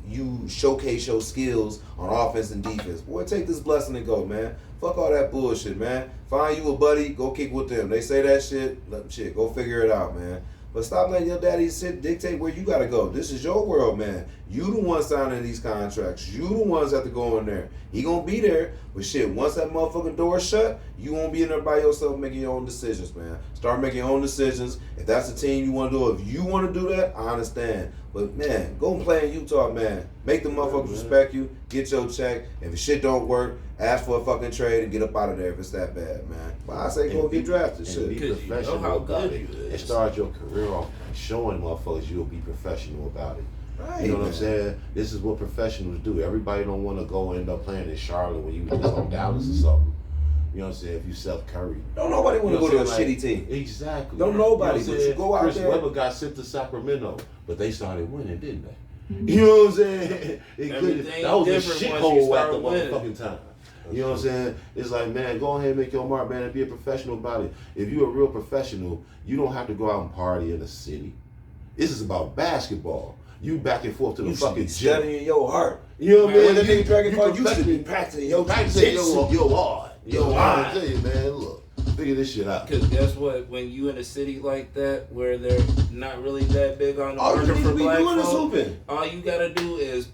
you showcase your skills on offense and defense. Boy, take this blessing and go, man. Fuck all that bullshit, man. Find you a buddy, go kick with them. They say that shit, shit, go figure it out, man. But stop letting your daddy dictate where you gotta go. This is your world, man. You the one signing these contracts. You the ones that have to go in there. He gonna be there, but shit, once that motherfucking door shut, you won't be in there by yourself making your own decisions, man. Start making your own decisions. If that's the team you want to do, if you want to do that, I understand. But man, go and play in Utah, man. Make the motherfuckers respect you. Get your check. If the shit don't work, ask for a fucking trade and get up out of there if it's that bad, man. But I say go get drafted, And shit. be Because you know professional how about good it. you is. And start your career off showing motherfuckers you'll be professional about it. Right, You know what man. I'm saying? This is what professionals do. Everybody don't want to go end up playing in Charlotte when you was on Dallas or something. You know what I'm saying? If you Seth Curry. Don't nobody want to You know go to a what I'm saying? shitty team. Exactly. Don't You know nobody, what I'm but saying? you go out Chris there- Webber got sent to Sacramento, but they started winning, didn't they? You know what I'm saying? Everything That was a different shithole once you at start the winning. motherfucking time. You know what I'm saying? It's like, man, go ahead and make your mark, man, and be a professional about it. If you're a real professional, you don't have to go out and party in the city. This is about basketball. You back and forth to the You should fucking be gym. studying your heart. You know what I mean? When the nigga Dragon Ball, you should perfecting- be practicing your practicing jiu-jitsu. your art. Your I art. tell you, man, look, figure this shit out. Because guess what? When you in a city like that where they're not really that big on the All you market need for to be black doing is folk, hooping. all you gotta do is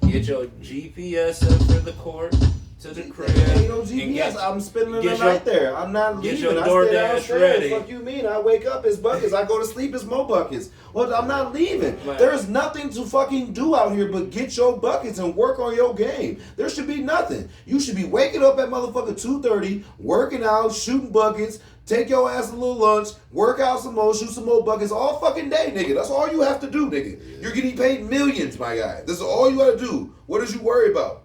get your GPS set for the court to the crib. Ain't no and GPS. get- I'm spending the get night your- there. I'm not get leaving. your I stay DoorDash downstairs. ready. Fuck you mean? I wake up, it's buckets. I go to sleep, it's more buckets. Well, I'm not leaving. Man. There's nothing to fucking do out here but get your buckets and work on your game. There should be nothing. You should be waking up at motherfucking 2:30, working out, shooting buckets, take your ass a little lunch, work out some more, shoot some more buckets all fucking day, nigga. That's all you have to do, nigga. You're getting paid millions, my guy. This is all you gotta do. What is you worry about?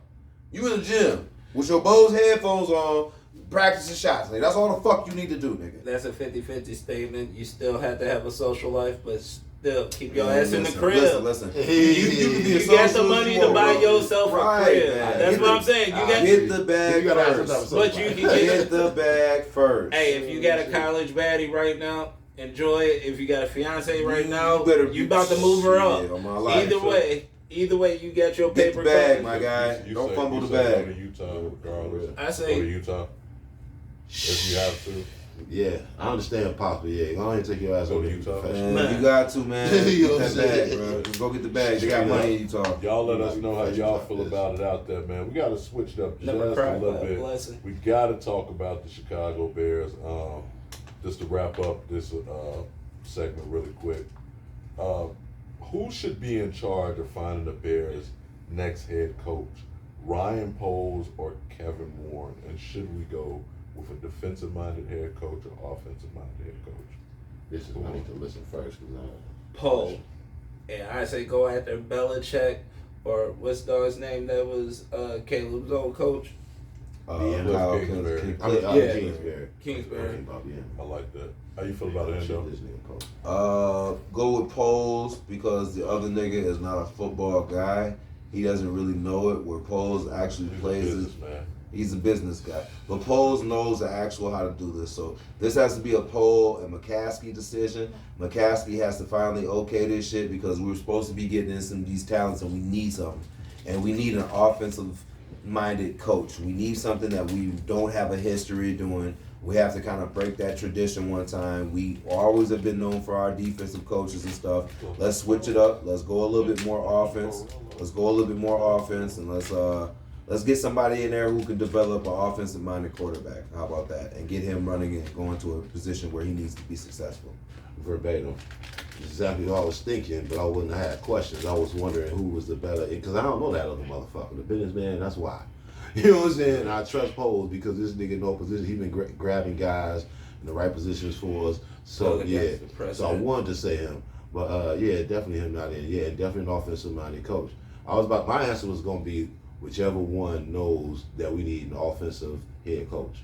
You in the gym with your Bose headphones on, practicing shots, nigga. That's all the fuck you need to do, nigga. That's a 50-50 statement. You still have to have a social life, but still keep your Man, ass in the listen, crib. Listen. You got the money to buy yourself a crib. That's what I'm saying. You got Get the bag You gotta have first. some type of But you can Get the bag first. Hey, if you got a college baddie right now, enjoy it. If you got a fiance right You now, better you be- about to move her up. shit, on my life, Either way, you got your Get paper the bag, cut. my guy. Don't fumble the Go to bag. Utah regardless. I Go say to Utah if you have to. Yeah, I understand Pop, but yeah, go ahead and take your ass Go over to to Utah. professional. Man, you got to, man. You know Get what that I'm bag, saying? bro. Just go get the bag. They got money in Utah. Y'all let us You know how might be y'all professional feel like about it out there, man. We got to switch it up just Never a cried little by a bit. blessing. We got to talk about the Chicago Bears. Just to wrap up this segment really quick. Who should be in charge of finding the Bears' next head coach? Ryan Poles or Kevin Warren? And should we go with a defensive-minded head coach or offensive-minded head coach? This is I need to listen first because Poll. And I say go after Belichick or what's the dog's name that was Caleb's old coach? Kyle Kingsbury. Kingsbury. Kingsbury. I like that. How you feel about it, Endo? This nigga coach. Go with Poles because the other nigga is not a football guy. He doesn't really know it. Where Poles actually He's a plays is businessman. he's a business guy. But Poles knows the actual how to do this. So this has to be a Pole and McCaskey decision. McCaskey has to finally okay this shit because we were supposed to be getting in some of these talents and we need something. And we need an offensive minded coach. We need something that we don't have a history doing. We have to kind of break that tradition one time. We always have been known for our defensive coaches and stuff. Let's switch it up. Let's go a little bit more offense. And let's get somebody in there who can develop an offensive minded quarterback. How about that? And get him running and going to a position where he needs to be successful. Verbatim. Exactly what I was thinking, but I wouldn't have had questions. I was wondering who was the better, because I don't know that other motherfucker. The businessman, that's why. You know what I'm saying? I trust Poles because this nigga no position. He been grabbing guys in the right positions for us. So yeah, so I wanted to say him, but yeah, definitely him not in. Yeah, definitely an offensive-minded coach. My answer was gonna be whichever one knows that we need an offensive head coach.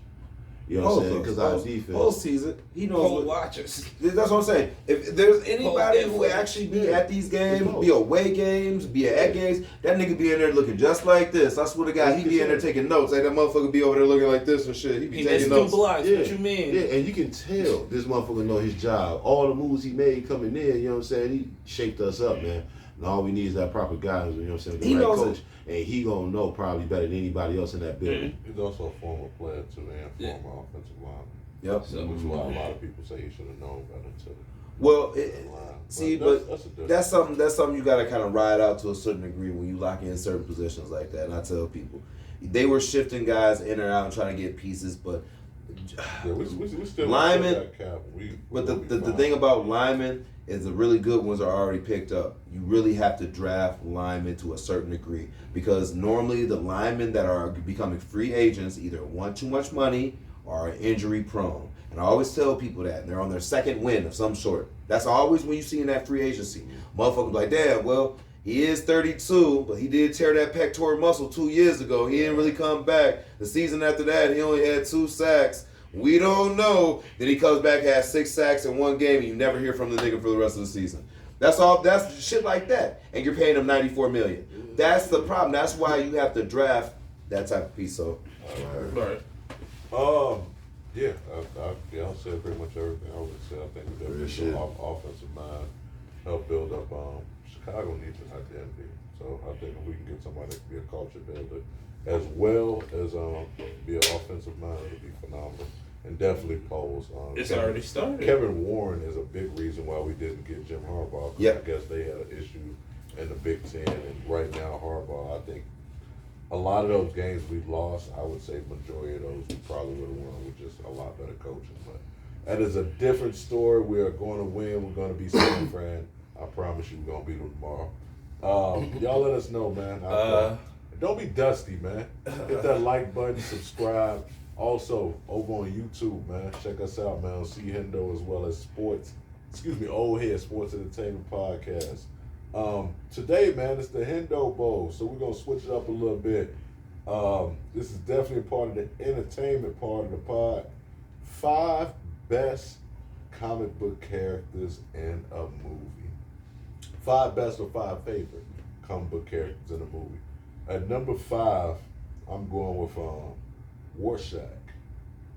You know what I'm saying? Because our defense. Poles sees it. He knows Poll what. watchers. That's what I'm saying. If there's anybody who Poles actually be yeah. at these games, Poles. be away games, be at games, that nigga be in there looking just like this. I swear to God, he be in there taking notes. Like that motherfucker be over there looking like this and shit. He be He taking missed 2 notes. blocks. Yeah. What you mean? Yeah, and you can tell this motherfucker know his job. All the moves he made coming in, you know what I'm saying? He shaped us up, man. And all we need is that proper guidance, you know what I'm saying? The He right knows coach. And he gonna know probably better than anybody else in that building. He's also a former player too, and former offensive lineman. Yep. Which is why a lot of people say he should have known better too. Well, That's that's something you got to kind of ride out to a certain degree when you lock in certain positions like that. And I tell people, they were shifting guys in or out and trying to get pieces, but we still linemen. got cap. But the thing about linemen is the really good ones are already picked up. You really have to draft linemen to a certain degree because normally the linemen that are becoming free agents either want too much money or are injury prone. And I always tell people that. And they're on their second win of some sort. That's always when you see in that free agency. Motherfuckers like, damn, well, he is 32, but he did tear that pectoral muscle 2 years ago. He didn't really come back. The season after that, he only had 2 sacks. We don't know. Then he comes back, has 6 sacks in one game, and you never hear from the nigga for the rest of the season. That's all. That's shit like that. And you're paying him $94 million. That's the problem. That's why you have to draft that type of piece. So, Right. Yeah, I'll say pretty much everything I would say. I think that Real the shit. offensive mind help build up. Chicago needs an identity, so I think if we can get somebody to be a culture builder, as well as be an offensive mind, would be phenomenal. And definitely Poles. It's already started. Kevin Warren is a big reason why we didn't get Jim Harbaugh. 'Cause Yep. I guess they had an issue in the Big Ten, and right now Harbaugh, I think. A lot of those games we've lost, I would say majority of those we probably would have won with just a lot better coaching. But that is a different story. We are going to win. We're going to be San Fran. I promise you we're going to beat them tomorrow. Y'all let us know, man. Don't be dusty, man. Hit that like button, subscribe. Also, over on YouTube, man, check us out, man. See Hendo as well as Old Head Sports Entertainment Podcast. Today, man, it's the Hendo Bowl, so we're gonna switch it up a little bit. This is definitely a part of the entertainment part of the pod. 5 best comic book characters in a movie. 5 best or 5 favorite comic book characters in a movie. At number 5, I'm going with Rorschach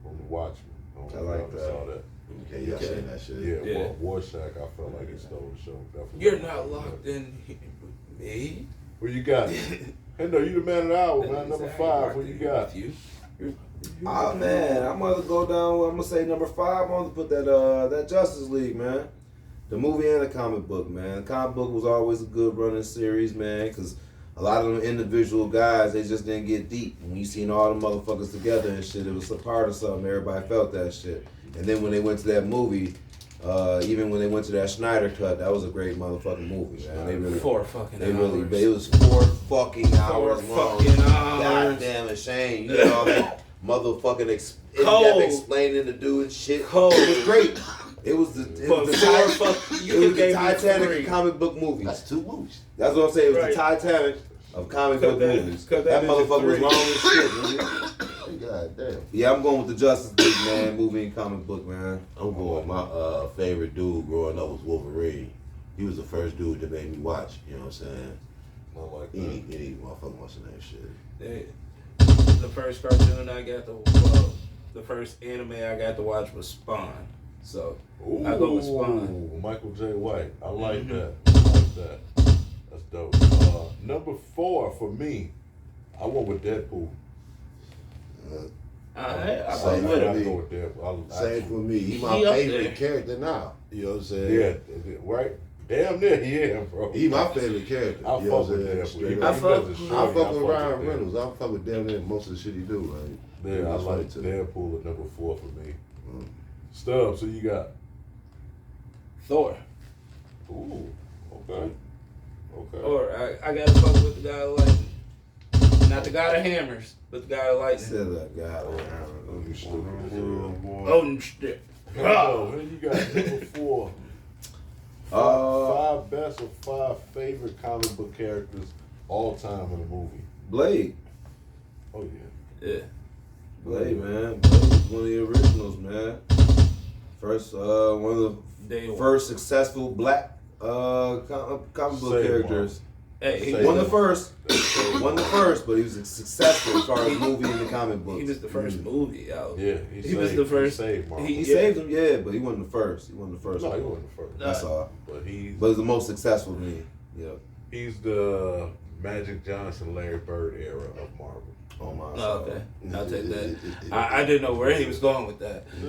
from The Watchmen. I like that. Saw that. Okay, y'all saying that shit. Yeah. Rorschach, I felt like he stole the show. Definitely. You're not locked in me. What you got? Hendo, you the man of the hour, man. Number 5. What you got? You. Oh man, I'm gonna go down. I'm gonna say number 5. I'm gonna put that Justice League, man. The movie and the comic book, man. The comic book was always a good running series, man, because a lot of them individual guys, they just didn't get deep. When you seen all the motherfuckers together and shit, it was a part of something. Everybody felt that shit. And then when they went to that movie, even when they went to that Snyder cut, that was a great motherfucking movie, man. They really, 4 fucking they hours. really, it was 4 fucking hours long. fucking hours. Goddamn a shame. You know all that motherfucking in-depth Cold. explaining to do and shit. Cold. It was great. It was the Titanic 3. of comic book movies. That's 2 movies. That's what I'm saying. It was Right. the Titanic of comic Cut book that- movies. cut That that into motherfucker was 3. long as shit, nigga. God damn. Yeah, I'm going with the Justice League, man. Movie and comic book, man. I'm going. My favorite dude growing up was Wolverine. He was the first dude that made me watch. You know what I'm saying? I like that. Any motherfucker wants to name shit. The first cartoon I got to, the first anime I got to watch was Spawn. So Ooh, I go with Spawn. Michael J. White. I like Mhm. that. I like that. That's dope. Number 4 for me, I went with Deadpool. I Same go for with I him. me. go with Deadpool. Same for me. He my He up favorite there. character now. You know what I'm saying? Yeah, right? Damn near, yeah, bro. He my favorite character. I you know fuck what with I'm saying? Deadpool. Straight He up. I fuck- does it I shorty, fuck with Ryan Deadpool. Reynolds. I fuck with damn near most of the shit he do. Like, Yeah, I that's like funny too. Deadpool at number 4 for me. Mm. Stubbs, who you got? Thor. Ooh, okay. Okay. Or I gotta fuck with the guy of lightning. Not the guy of hammers, but the guy of lightning. Said that guy. Oh, you stupid as hell. Oh shit. Oh, who you got number 4? Five best or 5 favorite comic book characters all time in a movie. Blade. Oh yeah. Yeah. Blade, man. Blade was one of the originals, man. First, one of the Day one. first successful black comic book Say characters. Hey, he Say Won that. the first, but he was successful as far as movie and the comic books. He was the first movie out. Yeah, He was the first- He saved Marvel. He Yeah. saved him, yeah, but he wasn't the first. He wasn't the first. No, one. he wasn't the first. That's all. But he's But he's the most successful to me. Yeah. he's the Magic Johnson, Larry Bird era of Marvel. Oh my. Oh, okay. I'll take that. I didn't know where he was going with that. Yeah,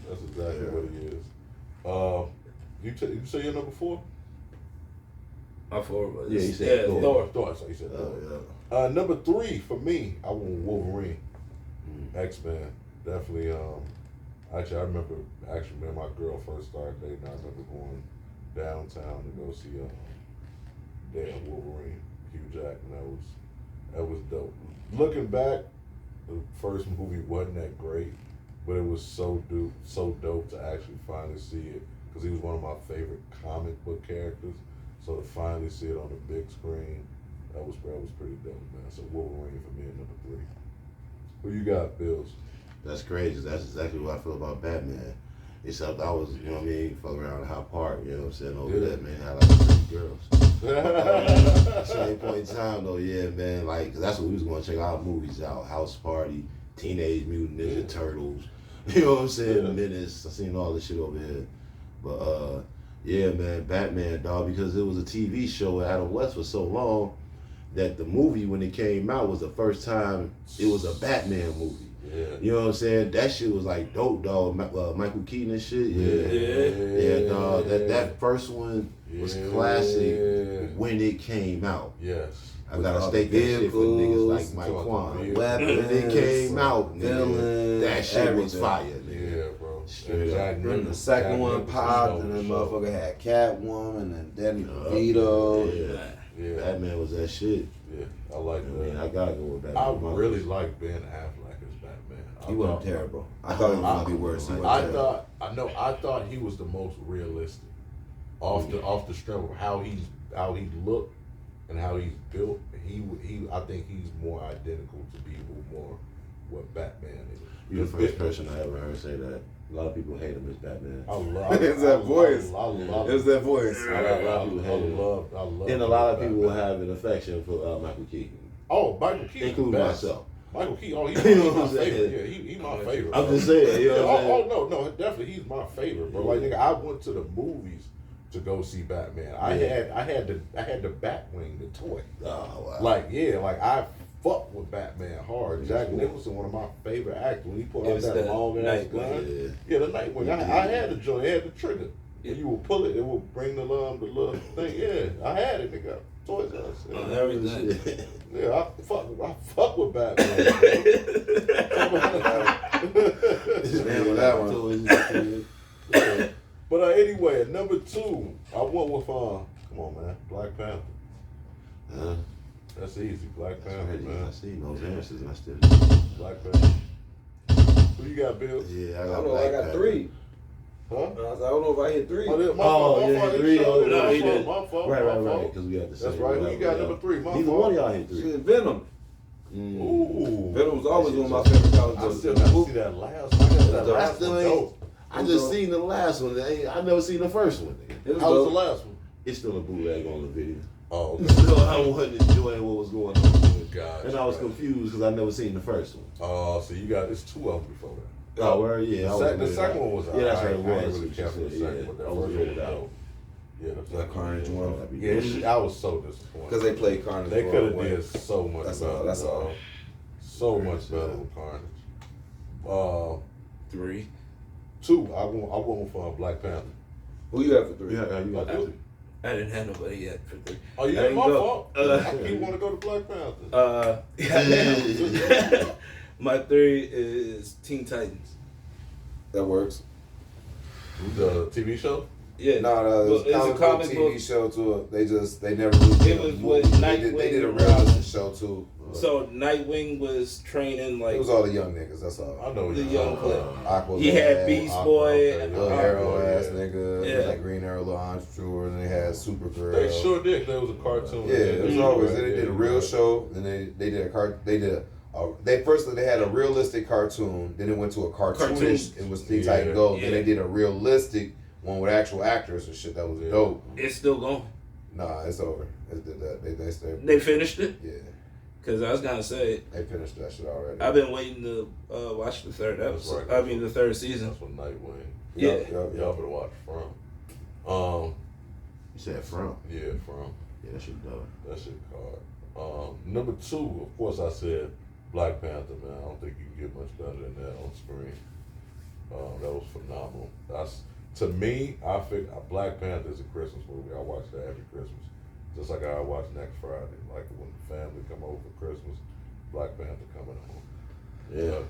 that's exactly what he is. You say you're number 4? My forward was Yeah, he said Thor. Thor. So you said Oh, Thor. yeah. Number 3 for me, I went Wolverine. X-Men. Definitely. Actually, I remember when my girl first started dating, I remember going downtown to go see Wolverine, Hugh Jackman. That was dope. Looking back, the first movie wasn't that great, but it was so dope to actually finally see it because he was one of my favorite comic book characters. So to finally see it on the big screen, that was pretty dope, man. So Wolverine for me at number 3. Who you got, Bills? That's crazy. That's exactly what I feel about Batman. Except I was, you know what I mean, fuck around in Hyde Park, you know what I'm saying, over Yeah. that, man. Had like 3 girls. Same point in time, though, yeah, man. Like, 'cause that's what we was going to check our movies out. House Party, Teenage Mutant Ninja Turtles. You know what I'm saying? Yeah. Menace. I seen all this shit over here. But, yeah, man, Batman, dog, because it was a TV show at Adam West for so long that the movie, when it came out, was the first time it was a Batman movie. Yeah. You know what I'm saying? That shit was like dope, dog. Michael Keaton and shit. Yeah, dog. That first one was classic when it came out. Yes. I gotta state that shit for niggas like Mike Quan. Weapons, When it came out, nigga, villains, that shit was everything. fire, nigga. Yeah, bro. Straight up. Jack Then Nicholson- the second Jack one Nicholson popped, stole and the then show. motherfucker had Catwoman and Danny DeVito. Yeah. Yeah, Batman was that shit. yeah, I like I mean, that. I gotta go with Batman. I really like Ben Affleck as Batman. He wasn't terrible. I thought he was gonna be worse. He wasn't terrible. I thought he was the most realistic. Off the strength of how he looked and how he's built. I think he's more identical to people more what Batman is. You're the first person I ever heard say that. A lot of people hate him as Batman. I love It's that voice. I love It was that voice. A lot of people hate him. I love And a lot of people Batman. have an affection for Michael Keaton, Oh, Michael Keaton, including best. myself. Michael Keaton, oh, he's You know my what I'm saying? favorite. Yeah, he's my favorite. I'm bro. just saying, you know what I'm saying? Oh, no, definitely, he's my favorite, bro. Like, nigga, I went to the movies to go see Batman. I had the Batwing, the toy. Oh, wow. Like, yeah, like I fuck with Batman hard. Jack Nicholson, one of my favorite actors. When he put It out was that the long ass gun. Nightwing. Yeah, the Nightwing. I had the joint. It had the trigger. Yeah. When you would pull it, it would bring the little thing. Yeah, I had it, nigga. Toys R Us. On everything. Yeah, I fuck with Batman. Man, with that one. But anyway, at number 2, I went with come on, man, Black Panther. That's easy, Black Panther, man. I see those answers. I still. Black Panther. Who you got, Bill? Yeah, I I don't got know. Black I got Panther. 3. Huh? I don't know if I hit 3. yeah, 3. No, he did. My fault. Right. Because we got the same. That's right. Who you got number 3? My Neither fault. one of y'all hit 3. Shit, Venom. Ooh. Venom was always one of my favorite comic I books. still got to see that last one. I got that I last still one. ain't. Dope. I just seen the last one. I never seen the first one. It was How was the dope. last one? It's still a bootleg on the video. Oh, okay. Still, I wasn't enjoying what was going on. Gotcha. And I was confused because I never seen the first one. Oh, so you got it's 2 of them before that. Oh, where? Yeah. I was The with second it. one was Yeah, that's alright. right. It I ain't was. really care for the second, but that I first was one with was it out. dope. Yeah, That Carnage one. Yeah, I was so disappointed. Because they played Carnage. They the could wrong have way. did so much That's better. all. That's dog. all. So much better with Carnage. 3. 2. I went for Black Panther. Who you have for 3? Yeah, you got I do. that. I didn't have nobody yet for 3. Oh, you I ain't didn't my go. fault. You want to go to Black Panther? Yeah. My 3 is Teen Titans. That works. The TV show? Yeah. No, Well, it's a comic book TV show too. They never really did It a was movie. with They did a Nightwing realistic show too. So Nightwing was training like It was all the young niggas. That's all. I know the you young know. clip. Aquaman, He had Beast Boy, okay, and Little yeah. Arrow Yeah. ass nigga, Yeah. like Green Arrow, little entrepreneur, and they had Supergirl. They sure did. There was a cartoon. Yeah, it was always. They did a real Yeah. show, then they did a they had a realistic cartoon, then it went to a cartoonish. It was Teen Titan Go. Yeah. Then they did a realistic one with actual actors and shit. That was dope. It's still going. Nah, it's over. It did that. They started. They finished it? Yeah, Because I was going to say, they finished that shit already. I've been waiting to watch the 3rd That's episode. right. I mean, the 3rd season. That's what Nightwing. Yeah. Y'all better watch From. You said from. Yeah, From. Yeah, that shit dope. That shit hard. Number 2, of course, I said Black Panther, man. I don't think you can get much better than that on screen. That was phenomenal. To me, I think Black Panther is a Christmas movie. I watch that every Christmas. Just like I watch next Friday. Like when the family come over for Christmas, Black Panther coming home. Yeah,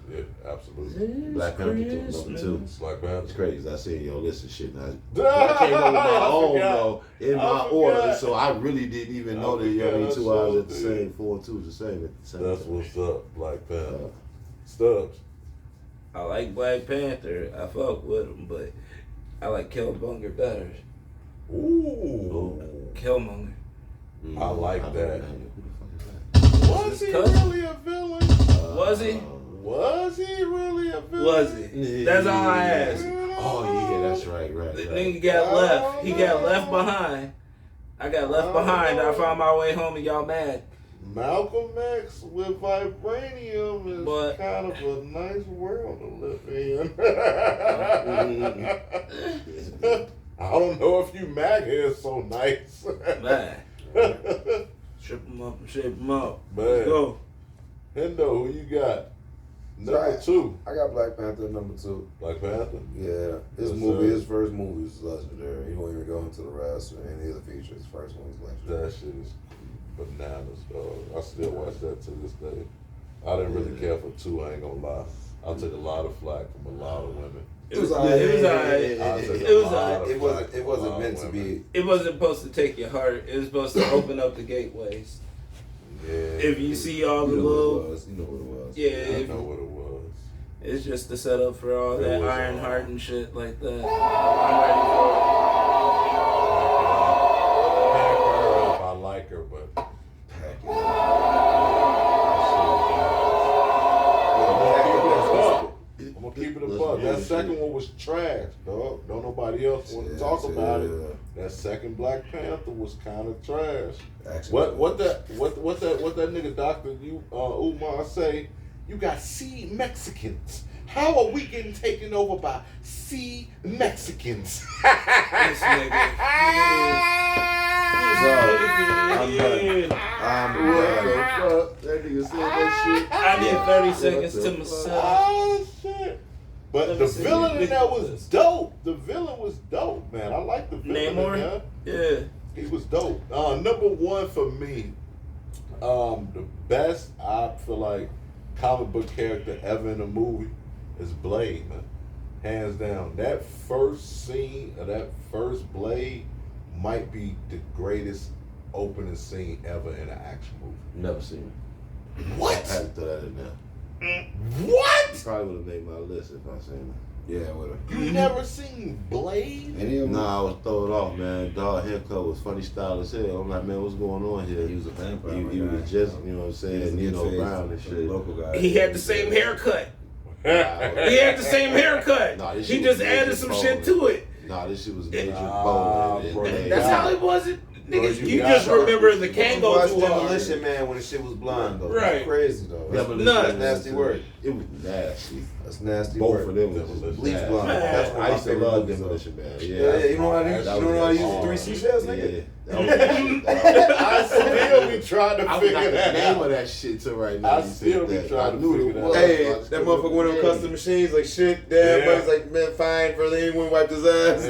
absolutely. Black Panther number 2. Black Panther. It's crazy 'cause I seen your list of shit. Now, I came up with my own though in my order, so I really didn't even know that you had 2 hours at the same 4 and 2 was the same at the same That's time. what's up, Black Panther. Stubbs. I like Black Panther. I fuck with him, but I like Killmonger better. Ooh. Killmonger. I like that. Who the fuck is that? Was he His cousin? really a villain? Was he? Was he really a villain? Was he? That's all I asked. Oh yeah, that's right. The nigga got left. He got left behind. I got left behind. I found my way home and y'all mad. Malcolm X with vibranium is But- kind of a nice world to live in. I don't know if you MAGA is so nice. Man. Strip him up and shape him up. Man. Let's go. Hendo, who you got? Number Right. 2. I got Black Panther number 2. Black Panther? Yeah, his Yes, movie, sir. his first movie is legendary. He won't even go into the rest or any of the features. His first one is legendary. That shit is bananas, dog. I still watch that to this day. I didn't really care for 2, I ain't gonna lie. I took a lot of flack from a lot of women. It was alright. alright. It was I alright. took It a was lot alright. of It wasn't. flack It from a wasn't lot meant of to women. be. It wasn't supposed to take your heart. It was supposed to open up the gateways. Yeah. If you see all the You know what little, it was. You know what it was. yeah, I if, know what it was. it's just the setup for all It that was, Iron Heart and shit like that. I'm ready for Pack her up. I like her, but I'm gonna keep it a buck. That second one was trash, dog. Don't nobody else want to talk about it. That second Black Panther was kind of trash. What that nigga Dr. Umar say? You got C Mexicans. How are we getting taken over by C Mexicans? this nigga. I'm done. What the fuck? That nigga said that shit. I need 30 seconds to myself. Oh shit! But Let the me see. villain in that was dope. The villain was dope, man. I like the villain in Namor? there. Yeah. He was dope. Number one for me, the best I feel like comic book character ever in a movie is Blade, man. Hands down. That first scene of that first Blade might be the greatest opening scene ever in an action movie. Never seen it. I What? had to throw that in there. What? Probably would have made my list if I seen it. Yeah, with her. You never seen Blade? Any of them? Nah, I was thrown off, man. Dog haircut was funny style as hell. I'm like, man, what's going on here? He was a vampire. He was just, you know what I'm saying, Nino Brown and shit. Local guy. He had the same haircut. He Yeah. had the same haircut. Nah, this He shit just was added major some bone. shit to it. Nah, this shit was major Nah, bone. bro, That's how it was. Niggas, you just got- remember the You Kango watched too hard. Demolition Man when the shit was blind though. Right. That's crazy though. Demolition Nuts. That's nasty work. It was nasty. That's nasty Both work. of them was Demolition. just Bleach nasty. blonde. Man. That's one I of my used to favorite love movies. Demolition Man. Yeah, you know how to use, That you was know how to use hard. the 3 seashells, nigga? Yeah. I still be trying to I figure forgot the that name of out. that shit till right now. I You said still be that. trying I to knew figure it that was. out. Hey, I that still motherfucker, one of them remember custom machines, like shit, damn, Yeah. but it's like, man, fine, for they ain't went wiped his ass.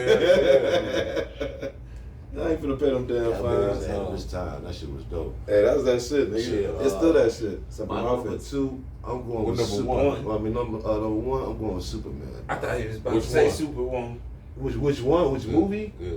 Yeah, I ain't finna pay them damn that was fines. ahead of his time. That shit was dope. Hey, that was that shit, nigga. Shit, It's still that shit. Something My number outfits. 2, I'm going What with number Superman. one? Well, I mean, number 1, I'm going with Superman. I thought he was about Which to say one? Superwoman. Which one? Which movie? Yeah.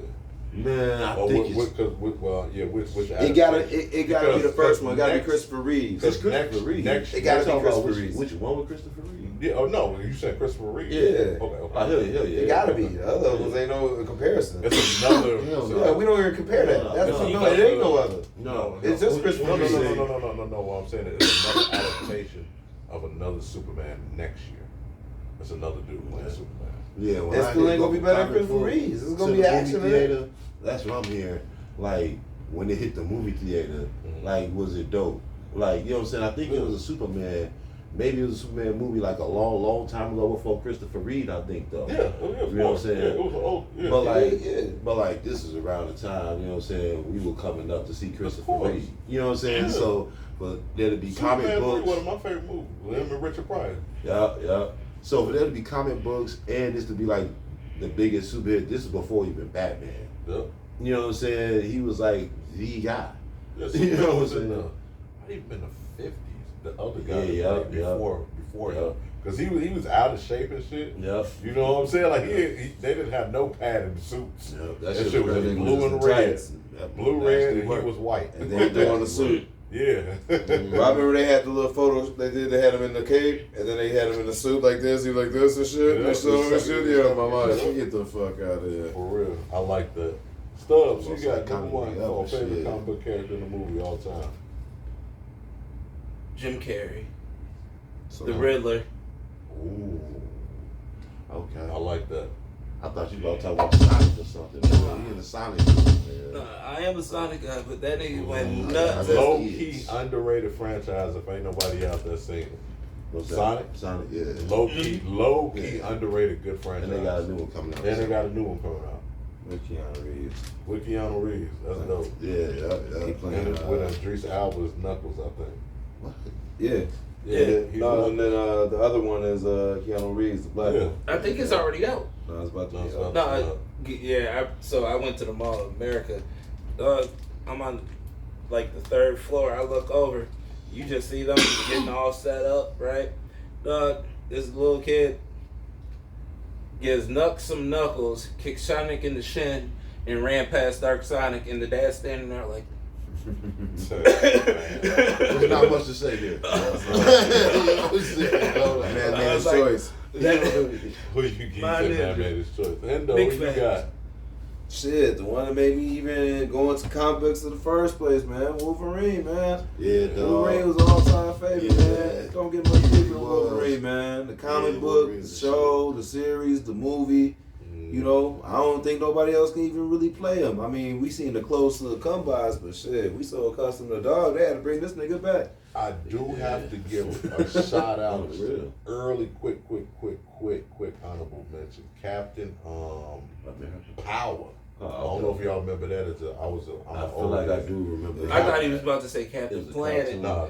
Man, I Oh, think it's which It gotta be Because- the first one. It gotta be next- Christopher Reeves. it's Because Christopher Reeve. next- It gotta We're be talking about Christopher Reeve. which one with Christopher Reeve? Yeah, oh no, you said Christopher Reeve. Yeah. Okay. Oh, hell yeah. It gotta be. The other ones ain't no comparison. It's another. Hell Yeah, we don't even compare that. No, That's no, no, it ain't no other. No, It's just Christopher No, Reeve. no. What I'm saying is it's another adaptation of another Superman next year. It's another dude playing Superman. Yeah, when It I still did ain't go gonna be from better than comic Christopher book Reeves. It's to gonna the be movie action in it. theater. That's what I'm hearing. Like when it hit the movie theater, like was it dope? Like you know what I'm saying? I think it was a Superman. Maybe it was a Superman movie like a long time ago before Christopher Reeve. I think though. Yeah, of You know what I'm course. saying? Yeah, it was old. Yeah. But like, Yeah. but like, this is around the time, you know what I'm saying, we were coming up to see Christopher course. Reeve. You know what I'm saying? Yeah. So, but there'd be Superman comic 3, books. one of my favorite movies. With him and Richard Pryor. Yeah. So for there to be comic books and this to be like the biggest superhero, this is before even Batman. Yep. You know what I'm saying? He was like the guy. Yeah, You Superman know what was I'm in the, saying? not even in the 50s. The other guy Yeah, that played yeah. before Yeah. him. Because he was out of shape and shit. Yep. You know what I'm saying? Like they didn't have no padded suits. Yep. That shit was better in than blue just and the red. tights. Blue, red, and he was white. And then throw on the suit. Yeah. Well, I remember they had the little photos they did. They had him in the cape, and then they had him in the suit like this. He was like this and shit. Yeah, and showed him and that's shit. exactly- Yeah, my mind. Get the fuck out of here. For real. I like that. Stubbs, you Most got number iconic one ever, for favorite shit. comic book character in the movie all time. Jim Carrey. So, The Riddler. Ooh. Okay. I like that. I thought you were about to talk about Sonic or something. He in the Sonic movie, man. I am a Sonic guy, but that nigga went Ooh, nuts. That's Low kids. key underrated franchise if ain't nobody out there seen it. What's that? Sonic? Sonic, yeah. Low key Yeah. underrated good franchise. And they got a new one coming out. And they got a new one coming out. With Keanu Reeves. With Keanu Reeves. That's dope. Yeah. He playing. And with Idris Elba's Knuckles, I think. What? Yeah. Yeah. he's No, one- and then the other one is Keanu Reeves, the black Yeah. one. I think it's already out. No, it's about to No, be it's out. not. No, so I went to the Mall of America. I'm on like the 3rd floor. I look over. You just see them getting all set up, right? This little kid gives some knuckles, kicks Sonic in the shin, and ran past Dark Sonic, and the dad standing there like, There's not much to say here. Man, I was his like- choice. Who you keep My saying nigga. that made his choice. Hendo, Big who you fan. got? Shit, the one that made me even go into comic books in the first place, man. Wolverine, man. Yeah, dog. Wolverine was an all-time favorite, Yeah. man. Don't get much deeper He than was. Wolverine, man. The comic Yeah, book, Wolverine's the the show, the series, the movie. You know, I don't think nobody else can even really play him. I mean, we seen the close to the come-bys, but shit, we so accustomed to dog, they had to bring this nigga back. I do have to give a shout out Oh, real? early, quick honorable mention. Captain Power. I don't know if y'all remember that. I feel like I do remember that. I thought he was about to say It Captain was a Planet. cartoon. No,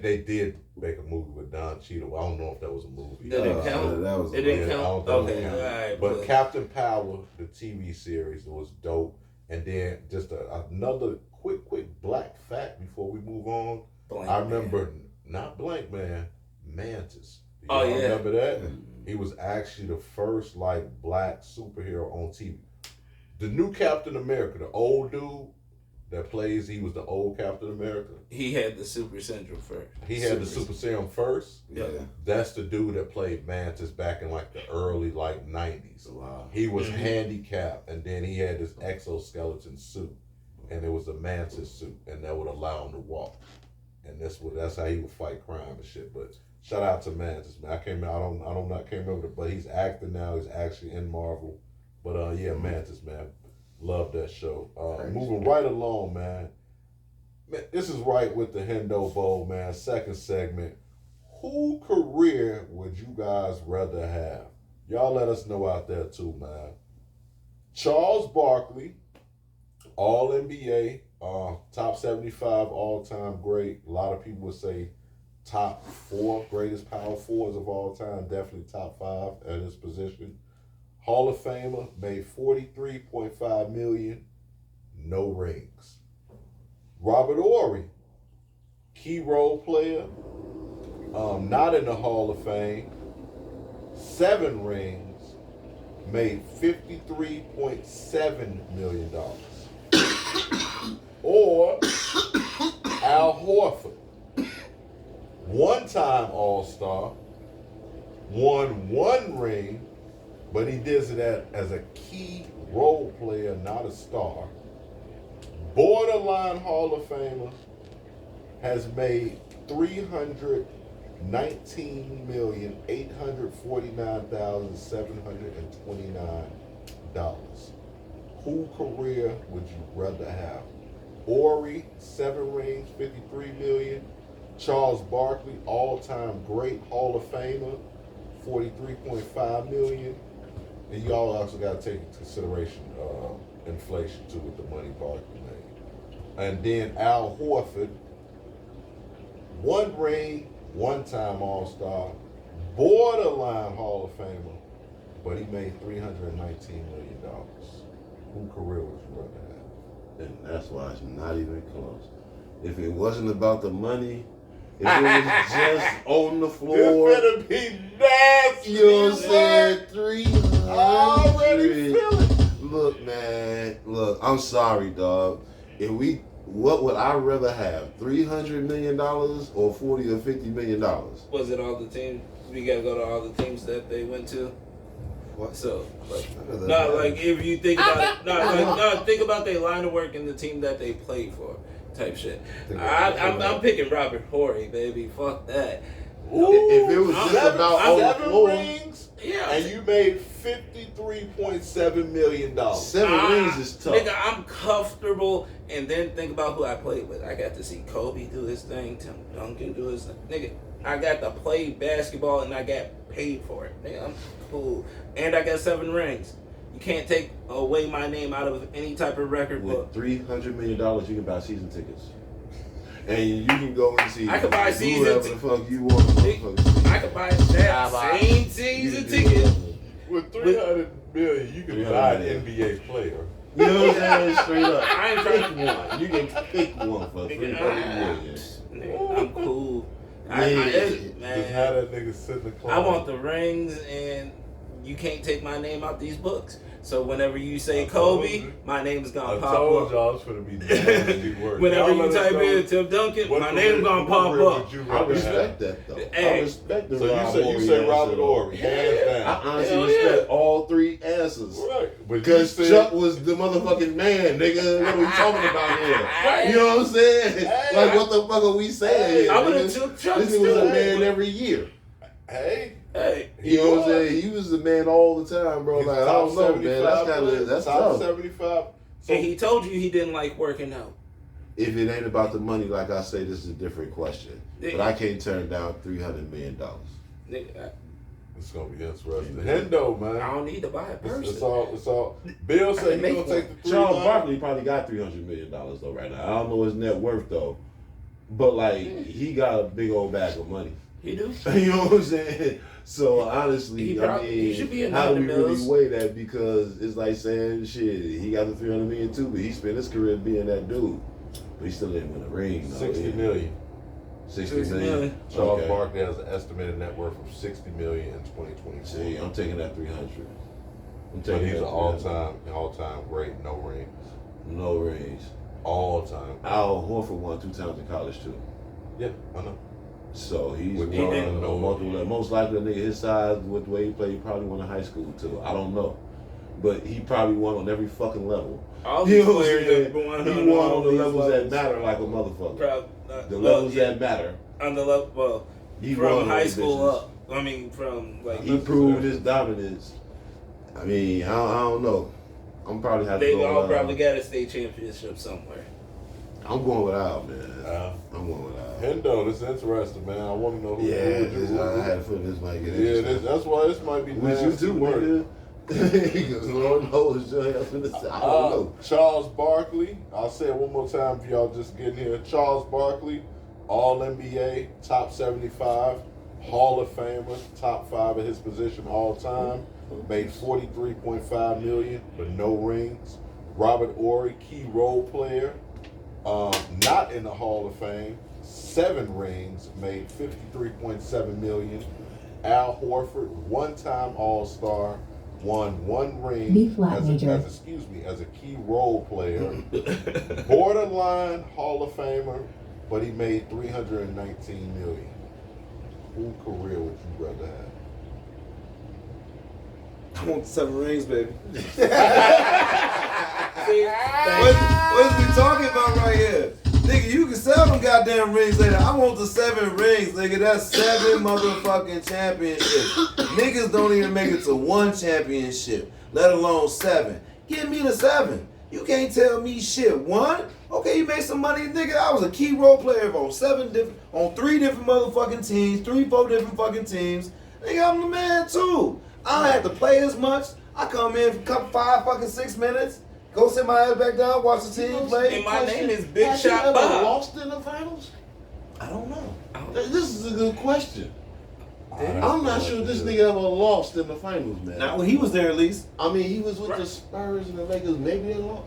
they did make a movie with Don Cheadle. I don't know if that was a movie. Did it count? That was It didn't Yeah, I count? don't think Okay, it counted. alright. But Captain Power, the TV series, was dope. And then just another quick black fact before we move on. I remember not Blank Man, Mantis. Oh, yeah. Remember that? He was actually the first like black superhero on TV. The new Captain America, the old dude that plays, he was the old Captain America. He had the Super Central first. He had the Super Serum first. Yeah. That's the dude that played Mantis back in like the early like 90s. Wow. He was handicapped, and then he had this exoskeleton suit, and it was a Mantis suit, and that would allow him to walk. And that's how he would fight crime and shit. But shout out to Mantis, man. I can't remember, but he's acting now. He's actually in Marvel. But yeah, Mantis, man. Love that show. Moving right along, man. Man, this is right with the Hendo Bowl, man. Second segment. Who career would you guys rather have? Y'all let us know out there too, man. Charles Barkley, All NBA, top 75 all-time great. A lot of people would say top 4 greatest power forwards of all time. Definitely top 5 at his position. Hall of Famer, made $43.5 million, no rings. Robert Ory, key role player, not in the Hall of Fame, 7 rings, made $53.7 million. Or Al Horford, one-time All-Star, won 1 ring, but he did it as a key role player, not a star. Borderline Hall of Famer, has made $319,849,729. Who career would you rather have? Ory, 7 rings, $53 million. Charles Barkley, all-time great Hall of Famer, $43.5 million. And y'all also got to take into consideration inflation too with the money Barkley made. And then Al Horford, 1 ring, 1-time All-Star, borderline Hall of Famer, but he made $319 million. Who career would you rather have? And that's why it's not even close. If it wasn't about the money, if it was just on the floor, This better be nasty. you know what I'm saying? 300. I already feel it. Look, man. Look, I'm sorry, dog. What would I rather have? $300 million or 40 or $50 million? Was it all the teams? We gotta go to all the teams that they went to. What? So, like, if you think about it, think about their line of work and the team that they played for, type shit. I'm picking Robert Horry, baby. Fuck that. If it was just about on the 7 floor, rings, Yeah. and you made $53.7 million. 7 rings is tough. Nigga, I'm comfortable. And then think about who I played with. I got to see Kobe do his thing, Tim Duncan do his thing. Nigga, I got to play basketball and I got paid for it. Nigga, I'm cool. And I got 7 rings. You can't take away my name out of any type of record book. With $300 million, you can buy season tickets. And you can go and see I could buy season whoever the fuck you want to motherfucking see. I could buy that same season ticket. With $300 million, you can buy an NBA player. You know what I'm saying? Straight up. I ain't trying Pick one. You can pick one for $300 million. Nigga, I'm cool. Just have that nigga sit in the club. I want the rings, and you can't take my name out these books. So whenever you say Kobe, my name is gonna I pop told up. y'all it's gonna be nasty work. Whenever Y'all you let us type know in Tim Duncan, what my career- name's gonna what pop career up. would you I rather respect have? that though. I Hey. respect the So you Rob say Horry Robert answer. Ory, hands I down. honestly Hell respect all 3 answers. Right. But you Because said, Chuck was the motherfucking man, nigga. What are we talking about here? You know what I'm saying? Hey, Like, what the fuck are we saying here? I would have nigga? took Chuck This nigga was a still. man every year. hey, Hey, You know what I'm saying? He was the man all the time, bro. he's Like, I top don't know, man. That's 75 that's top tough. 75. So and he told you he didn't like working out. If it ain't about the money, like I say, this is a different question. But I can't turn down $300 million. Nigga, It's gonna be interesting. Hendo, man. I don't need to buy a person. It's all. Bill said he's gonna take the Charles 300. Barkley probably got $300 million though right now. I don't know his net worth though, but like he got a big old bag of money. He do. You know what I'm saying? So honestly, He should be in how do we Mills. really weigh that? Because it's like saying shit. He got the $300 million too, but he spent his career being that dude. But he still didn't win a ring. Though. 60 million. 60 $60 million. million. Charles Okay. Barkley has an estimated net worth of 60 million in 2022. See, I'm taking that 300. I'm But taking he's that an 300. all-time great, no rings. No rings. All-time. Al Horford won 2 times in college too. Yeah, I know. So he's With won no multiple. Most likely, a nigga his size with the way he played, he probably won in high school too. I don't know, but he probably won on every fucking level. All You these know what I'm players saying? have won He on won all on the these levels that matter like a motherfucker. The levels that matter. On the level, well, He won from on high those school bitches. up. I mean, from like He proved his dominance. I mean, I don't know. I'm probably have to they go. all probably got a state championship somewhere. I'm going with Al, man. Al. I'm going with Al. Hendo, this is interesting, man. I want to know who. Yeah, who I had a feeling this might get Yeah, interesting. that's why this might be With you nasty too, work. nigga. Because Lord knows your ass in the I don't know. Charles Barkley. I'll say it one more time for y'all just getting here. Charles Barkley, All NBA, top 75, Hall of Famer, top 5 at his position all time. Made $43.5 million, but no rings. Robert Horry, key role player, not in the Hall of Fame, 7 rings, made $53.7 million. Al Horford, one-time All-Star, won 1 ring B flat as major. a key role player. Borderline Hall of Famer, but he made $319 million. Whose career would you rather have? I want the 7 rings, baby. See, What is we talking about right here? Nigga, you can sell them goddamn rings later. I want the 7 rings, nigga. That's 7 motherfucking championships. Niggas don't even make it to 1 championship, let alone 7. Give me the 7. You can't tell me shit. 1? Okay, you made some money, nigga. I was a key role player on 3 different motherfucking teams, 4 different fucking teams. Nigga, I'm the man too. I don't have to play as much. I come in for 6 minutes, go sit my ass back down, watch the team play. and my name is Big Has he Shot ever Bob. lost in the finals? I don't know. This is a good question. have I'm no not sure this idea. nigga ever lost in the finals, man. Not when he was there, at least. I mean, he was with the Spurs and the Lakers. Maybe they lost.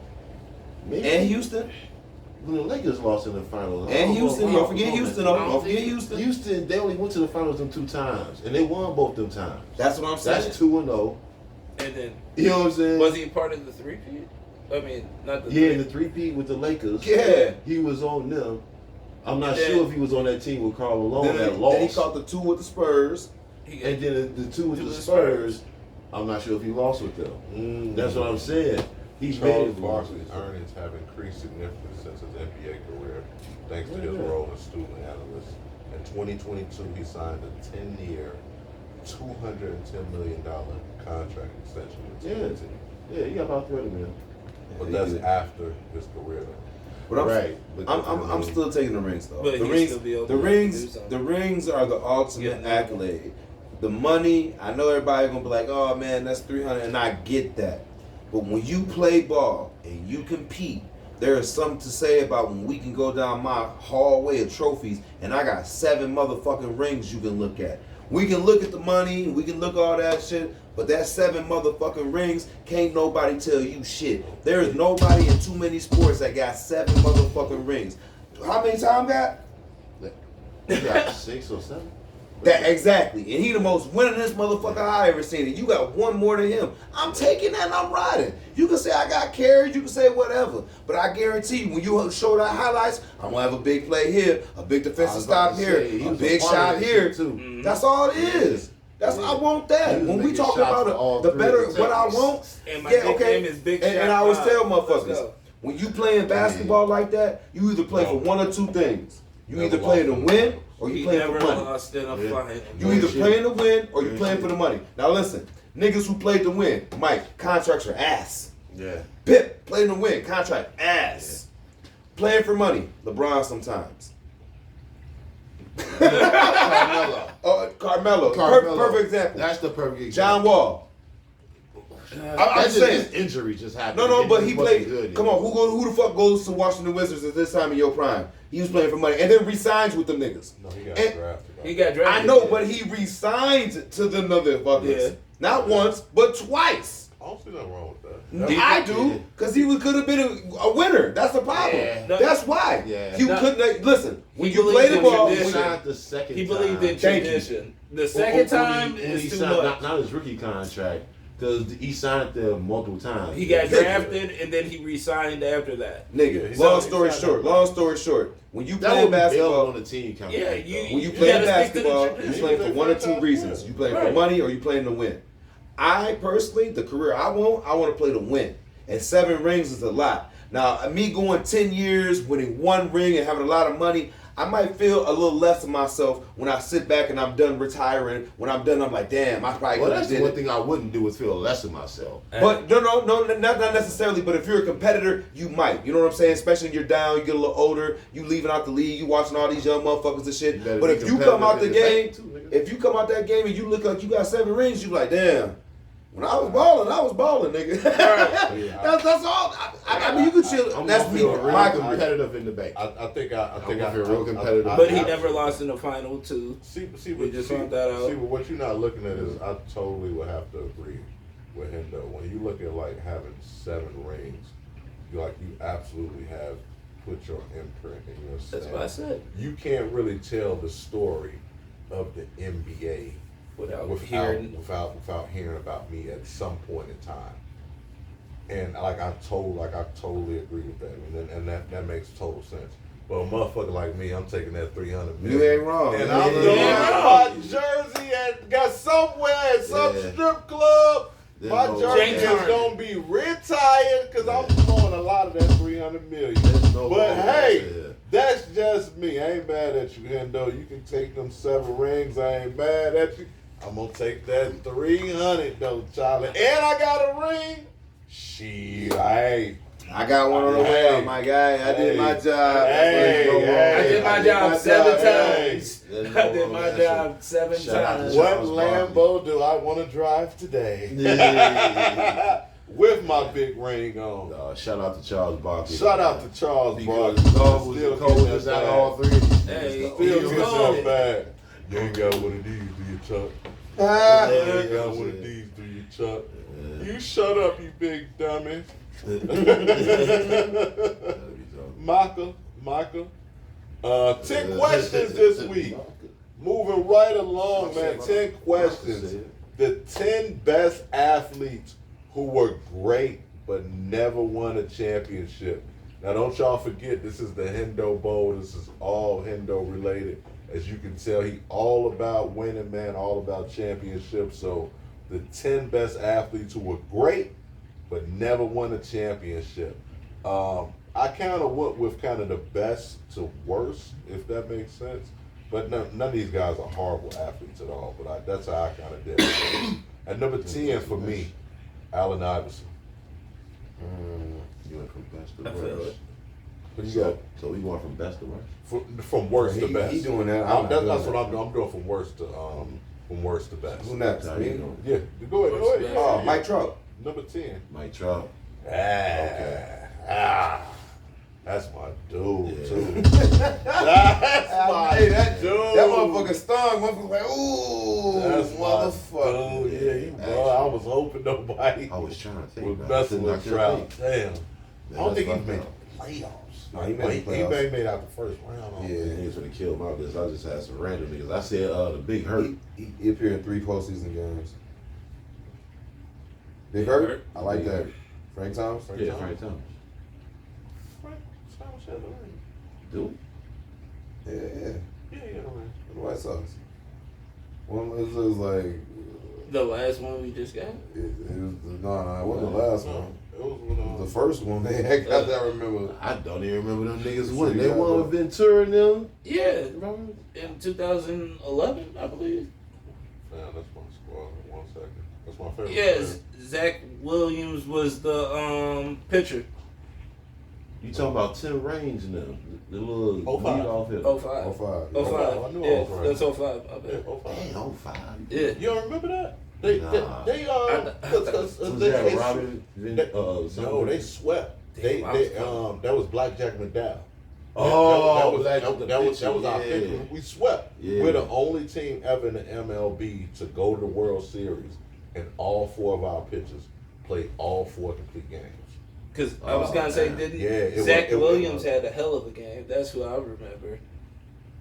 Maybe. And Houston. When the Lakers lost in the finals. I And don't know Houston. if- Don't forget Houston. Don't forget Houston. Houston, they only went to the finals them 2 times, and they won both them times. That's what I'm saying. That's 2-0. And then, You know what I'm saying? was he part of the 3-peat? I mean, not the Yeah, in three- the 3-peat with the Lakers. Yeah. He was on them. I'm not Yeah. sure if he was on that team with Karl Malone that Then lost. he caught the 2 with the Spurs. he got- And then the 2 with To the the Spurs, I'm not sure if he lost with them. That's what I'm saying. He's made Charles it Barkley's earnings have increased significantly since his NBA career, thanks to his role as student analyst. In 2022, he signed a 10-year, $210 million contract extension with the Yeah. team. Yeah, he got about 30 million. But that's after his career, though. But I'm, Right. But I'm still taking the rings though. But The he'd rings, still be able the to rings, do something. the rings are the ultimate Yeah. accolade. The money, I know everybody gonna be like, oh man, that's 300, and I get that. But when you play ball and you compete, there is something to say about when we can go down my hallway of trophies and I got 7 motherfucking rings you can look at. We can look at the money, we can look all that shit, but that 7 motherfucking rings, can't nobody tell you shit. There is nobody in too many sports that got 7 motherfucking rings. How many Tom got? He got 6 or 7. That exactly. And he the most winningest motherfucker I ever seen. And you got 1 more than him. I'm taking that and I'm riding. You can say I got carried, you can say whatever. But I guarantee you, when you show that highlights, I'm gonna have a big play here, a big defensive stop here, he a was big a part of shot that here. shit, too. That's all it is. That's I want that. He was When we making talk shots about for all the 3 better, of the what I teams. want, And my yeah, nickname okay. is Big and Shot I always Bob. tell Let's motherfuckers, go. when you playing basketball like that, you either play for one or 2 things. You Never either playing to lost. win or you He playing never for money. lost in a fight. You either playing to win or you playing for the money. Now listen, niggas who played to win, Mike, contracts are ass. Yeah. Pip, playing to win, contract ass. Playing for money, LeBron sometimes. Carmelo. Carmelo. Carmelo. Perfect example. That's the perfect example. John Wall. I'm That's saying. just his injury just happened. No, but he Injury wasn't played. good, Come on, who the fuck goes to Washington Wizards at this time in your prime? He was playing for money and then resigns with them niggas. No, he got And- drafted. He got drafted. I know, but he resigned to the motherfuckers. Yeah. Not once, but twice. I don't see nothing wrong with that. I do, because he could have been a winner. That's the problem. Yeah. That's why. Yeah. You No. couldn't listen. When He you play the believed in ball, He tradition. signed the second He time. believed in Thank you. tradition. The second time When is he too signed, much. not his rookie contract, because he signed there multiple times. He got drafted and then he resigned after that. nigga. he's Long not- story he's not short. that Long story short. When you That play would be basketball, basketball on the team. Kind Yeah, of thing, you- when you You play gotta stick to the basketball, tradition. you playing for one or two reasons. You playing for Right. money or you playing to win. I personally, the career I want to play to win. And 7 rings is a lot. Now, me going 10 years, winning 1 ring and having a lot of money, I might feel a little less of myself when I sit back and I'm done retiring. When I'm done, I'm like, damn, I probably Well, could that's have the one did it. thing I wouldn't do is feel less of myself. But no, not necessarily. But if you're a competitor, you might. You know what I'm saying? Especially when you're down, you get a little older, you leaving out the league, you watching all these young motherfuckers and shit. You better But be if you come out the competitive in game, the bank, too, nigga. if you come out that game and you look like you got 7 rings, you like, damn. When I was balling, nigga. That's all. I mean, you could chill. I'm That's gonna me. feel real My competitive in the bank. I think I feel real competitive. But he never lost in the final 2. See, We just found that out. See, but what you're not looking at is I totally would have to agree with him though. When you look at like having 7 rings, you absolutely have put your imprint in your That's stamp. what I said. You can't really tell the story of the NBA Without without hearing about me at some point in time. And I totally agree with that. And that makes total sense. But a motherfucker like me, I'm taking that 300 million. You ain't wrong. And You I'm ain't doing wrong. my jersey got somewhere at some Yeah. strip club. There's My no jersey way. is gonna be retired because I'm throwing a lot of that 300 million. There's no But way. hey, Yeah. that's just me. I ain't mad at you, Hendo. You can take them 7 rings. I ain't mad at you. I'm gonna take that 300 though, Charlie. And I got a ring. Shit, I got one on the way out, my guy. I did my job. Hey, I did my job 7 times. There's I no did wrong my answer. job 7 Shout out to times. What Charles Lambo do I want to drive today? Yeah. With my big ring on. Shout out to Charles Barkley. Shout out to Charles because Barkley. God was the Still coldest getting out that of all bag. 3 of these. Hey, niggas, Still though. he gets was that bag. You ain't got one of these, do you, Chuck? Ah. You ain't got one of these, do you, Chuck? You shut up, you big dummy. Maka. 10 questions this week. Moving right along, man. 10 questions. The 10 best athletes who were great but never won a championship. Now, don't y'all forget, this is the Hendo Bowl. This is all Hendo related. As you can tell, he all about winning, man, all about championships. So, the 10 best athletes who were great but never won a championship. I kind of went with kind of the best to worst, if that makes sense. But none of these guys are horrible athletes at all. But that's how I kind of did it. At number 10 for me, Allen Iverson. You went from best to I feel worst. it. What you got? So we going from best to worst. From worst to He- best. he doing that. I'm not That's doing what that. I'm doing. I'm doing from worst to best. Who next? How Me? you doing? Yeah, go ahead. Go ahead. Oh, Mike Trout. Number 10. Mike Trout. That's my dude, Yeah. too. That's my Hey, that dude. motherfucker stung. Motherfucker like, ooh, That's my motherfucker. dude. Yeah, you bro. I was hoping nobody I was trying to think. was man. messing Couldn't with knock your Trout. feet. Damn. I don't think he That's made fucked the playoffs. No, he made the playoffs. He made out the first round. Yeah. Yeah, he was gonna kill my business. I just had some random niggas. I said the Big Hurt. He appeared in 3 postseason games. Big Hurt? I like that. Frank Thomas? Yeah, Frank Thomas. Thomas had the ring. Dude. Yeah. Yeah, he had the ring. The White Sox. One was like, The last one we just got? it wasn't the last one. It was when, It was the first one they had got that I remember. I don't even remember them niggas winning. Yeah, They won bro. with Ventura and them. Yeah, Remember? in 2011, I believe. Man, that's my squad. 1 second. That's my favorite. Yes, Zach Williams was the pitcher. You talking about Tim Raines now? The little 05. lead off hitter. 05. 05. 05. I knew Yeah, 05. that's 05. I Yeah, bet. 05. Dang, 05. Yeah. You don't remember that? They Was that Robin? no, they swept. They that was Blackjack McDowell. Oh, that was our pick. We swept. Yeah. We're the only team ever in the MLB to go to the World Series, and all 4 of our pitchers played all 4 complete games. Because I was gonna say, didn't Zach Williams had a hell of a game? That's who I remember.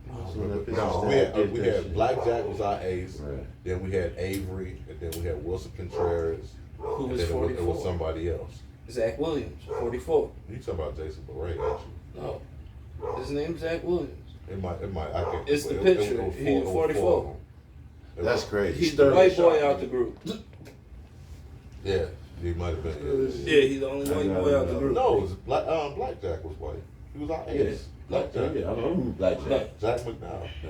No, we had Blackjack was our ace. Right. Then we had Avery, and then we had Wilson Contreras. Who and was then it 44? was somebody else. Zach Williams, 44. You talking about Jason Beret, aren't you? No, his name's Zach Williams. It might. I can't. It's the it picture. was He was 44. of them. That's crazy. He's the Sterling white boy shot. out the group. Yeah, he might have been. Yeah, he's the only white boy out the group. No, it was Blackjack was white. He was our ace. Blackjack. Yeah, I remember Blackjack. Jack McDowell. Yeah.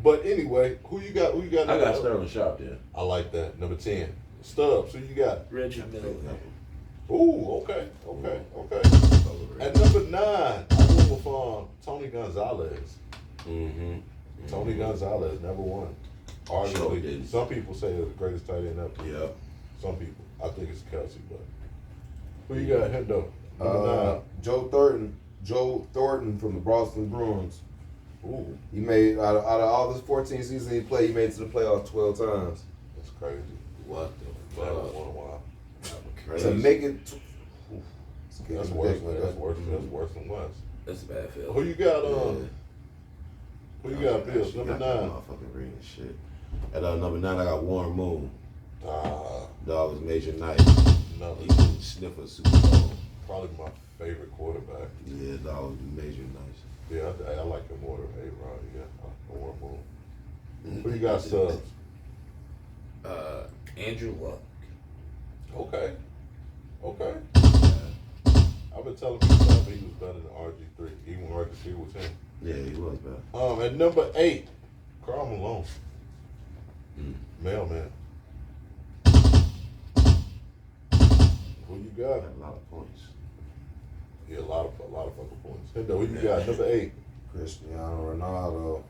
But anyway, who you got? Who you got? I got Sterling Sharp there. I like that. Number 10. Stubbs. Who you got? Reggie Miller. Ooh, okay. At number 9, I went with Tony Gonzalez. Mm-hmm. Tony Gonzalez never won. Sure Arguably, didn't. some people say it's the greatest tight end ever. Yeah. Some people. I think it's Kelsey, but who you got, Hendo? Number Joe Thornton from the Boston Bruins. 9. Ooh, He made out of all the 14 seasons he played, he made it to the playoffs 12 times. that's crazy. What the Never fuck? won a while. To make it, That's worse. That's worse than West. That's a bad feel. Who you got? Yeah. Who you got, Bills? Actually Number got that 9. Motherfucking ring and shit. At number 9, I got Warren Moon. Ah, Dog was Major Knight. no. He couldn't sniff a Super Bowl. Probably my favorite quarterback. Yeah, dog was Major Nice. Yeah, I like him more than A-Rod. Yeah, I want Moon. Who you got, Subs? Andrew Luck. Okay. I've been telling people that he was better than RG3, even when RG3 was him. Yeah, he was bad. At number 8, Karl Malone. Mailman. Who you got? Got a lot of points. Yeah, a lot of fucking points. Hendo, who you got? Number 8. Cristiano Ronaldo.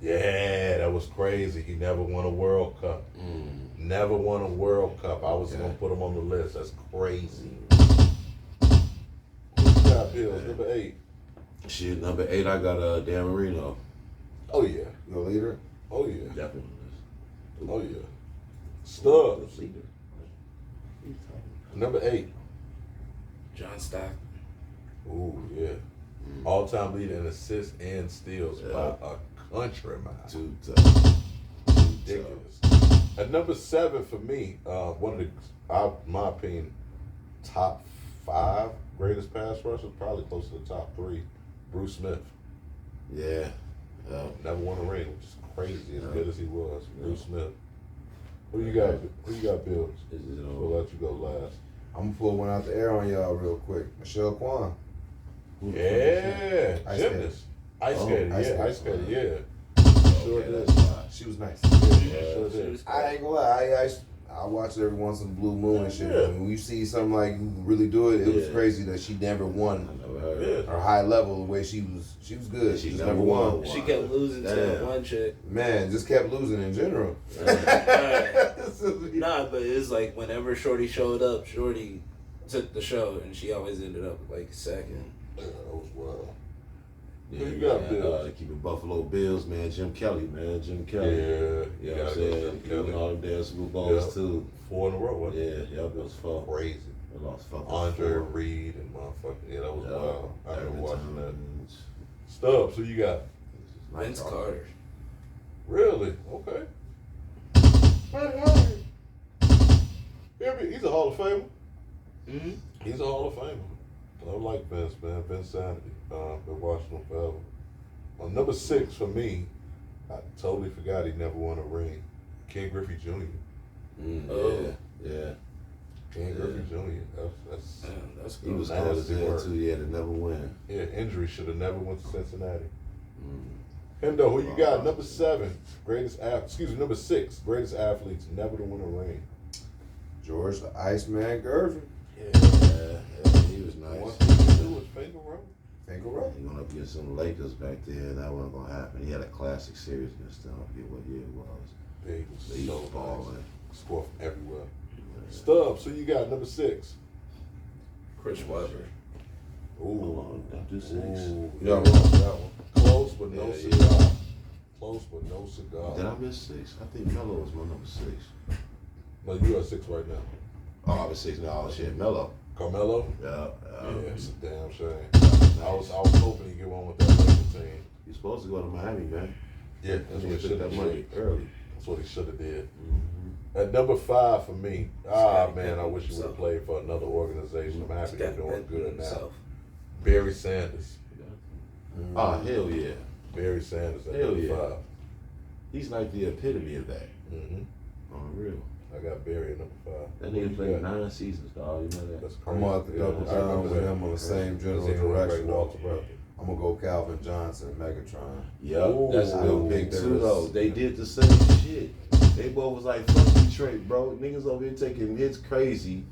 Yeah, that was crazy. He never won a World Cup. Never won a World Cup. I was gonna put him on the list. That's crazy. Who you got, Bills? Number 8. Shit, number 8, I got Dan Marino. Oh yeah. Your leader? Oh yeah. Definitely on the list. Oh yeah. Stubbs. Leader. Number 8. John Stockton. Ooh yeah. All-time leader in assists and steals by a country mile. Too tough. Ridiculous. At number 7 for me, one of the, my opinion, top 5 greatest pass rushers, probably close to the top 3. Bruce Smith. Yeah. Never won a ring, which is crazy as good as he was. Bruce Smith. Who you got? Who you got, Bills? We'll let you go last. I'm gonna pull one out the air on y'all real quick. Michelle Kwan. Yeah, Ice gymnast. Ice skater, ice yeah, skater. ice skater, yeah. Sure Okay, did. that's why. She was nice. Yeah, sure did. I ain't gonna lie. I watch it every once in a blue moon and shit. Yeah. When you see something like who really do it, it was Yeah. crazy that she never won I never heard. Yeah. her high level the way she was good. She She just never never won. won. She kept losing to that Damn. one chick. Man, just kept losing in general. Nah, but it's like whenever Shorty showed up, Shorty took the show, and she always ended up like second. Yeah, that was wild. Yeah, Who you got, man, Bills? keep it Buffalo Bills, man. Jim Kelly, man. Jim Kelly. Yeah, You know what I'm gotta saying? go He won Kelly. all them damn Super Bowls, Yeah. too. 4 in a row, wasn't it? Yeah, it was fun. Crazy. They lost fucking Andre 4. Reed and motherfucker. Yeah, that was Yeah. wild. I remember Every watching that. time. Stubbs, who you got? Vince Carter. Really? Okay. He's a Hall of Famer. Mm-hmm. He's a Hall of Famer. I like Vince, man. Vince Sanity. Been watching him forever. Number 6 for me, I totally forgot he never won a ring. Ken Griffey Jr. Oh. Yeah. Ken Griffey Jr. That's Man, that's He cool. was Nasty cold as hell, work. too. Yeah, to never win. yeah. Injury should have never went to Cincinnati. Mm. Hendo, who you got? Number 7, number 6, greatest athletes never to win a ring. George the Iceman Gervin. Yeah, he was nice. One thing to do was finger roll. Finger roll. He went up against some Lakers back there. That wasn't gonna happen. He had a classic series against them. I forget what year it was. Big But he was so balling. nice. Score from everywhere. Stubbs, so you got number 6. Chris Webber. Hold on, don't do 6. Ooh, Yeah, yeah, that one. Close but no Yeah, cigar. Close but no cigar. Did I miss 6? I think Melo was my number 6. No, you are 6 right now. Oh, I was 6 now. Oh shit, Melo. Carmelo? Yeah. Yeah, it's a damn shame. I was hoping he'd get one with that Lakers team. He's supposed to go to Miami, man. Yeah, that's what he He took should that have money did. early. That's what he should have did. Mm-hmm. At number 5 for me, Scottie man, I Pippen wish he would have himself. played for another organization. I'm happy they're doing good now. Himself. Barry Sanders. Oh, hell yeah. Barry Sanders at Hell number yeah. 5. He's like the epitome of that. Mm-hmm. On real. I got Barry at number 5. That Who you nigga played got? 9 seasons, dog. You know that? That's I'm crazy. gonna have to double I remember down with that. him on the same general That's even direction. Ray Walter, bro. I'm gonna go Calvin Johnson, Megatron. Yep, Ooh. that's a I good don't pick think too, there's- though. They did the same shit. They both was like, fuck Detroit, bro. Niggas over here taking hits crazy.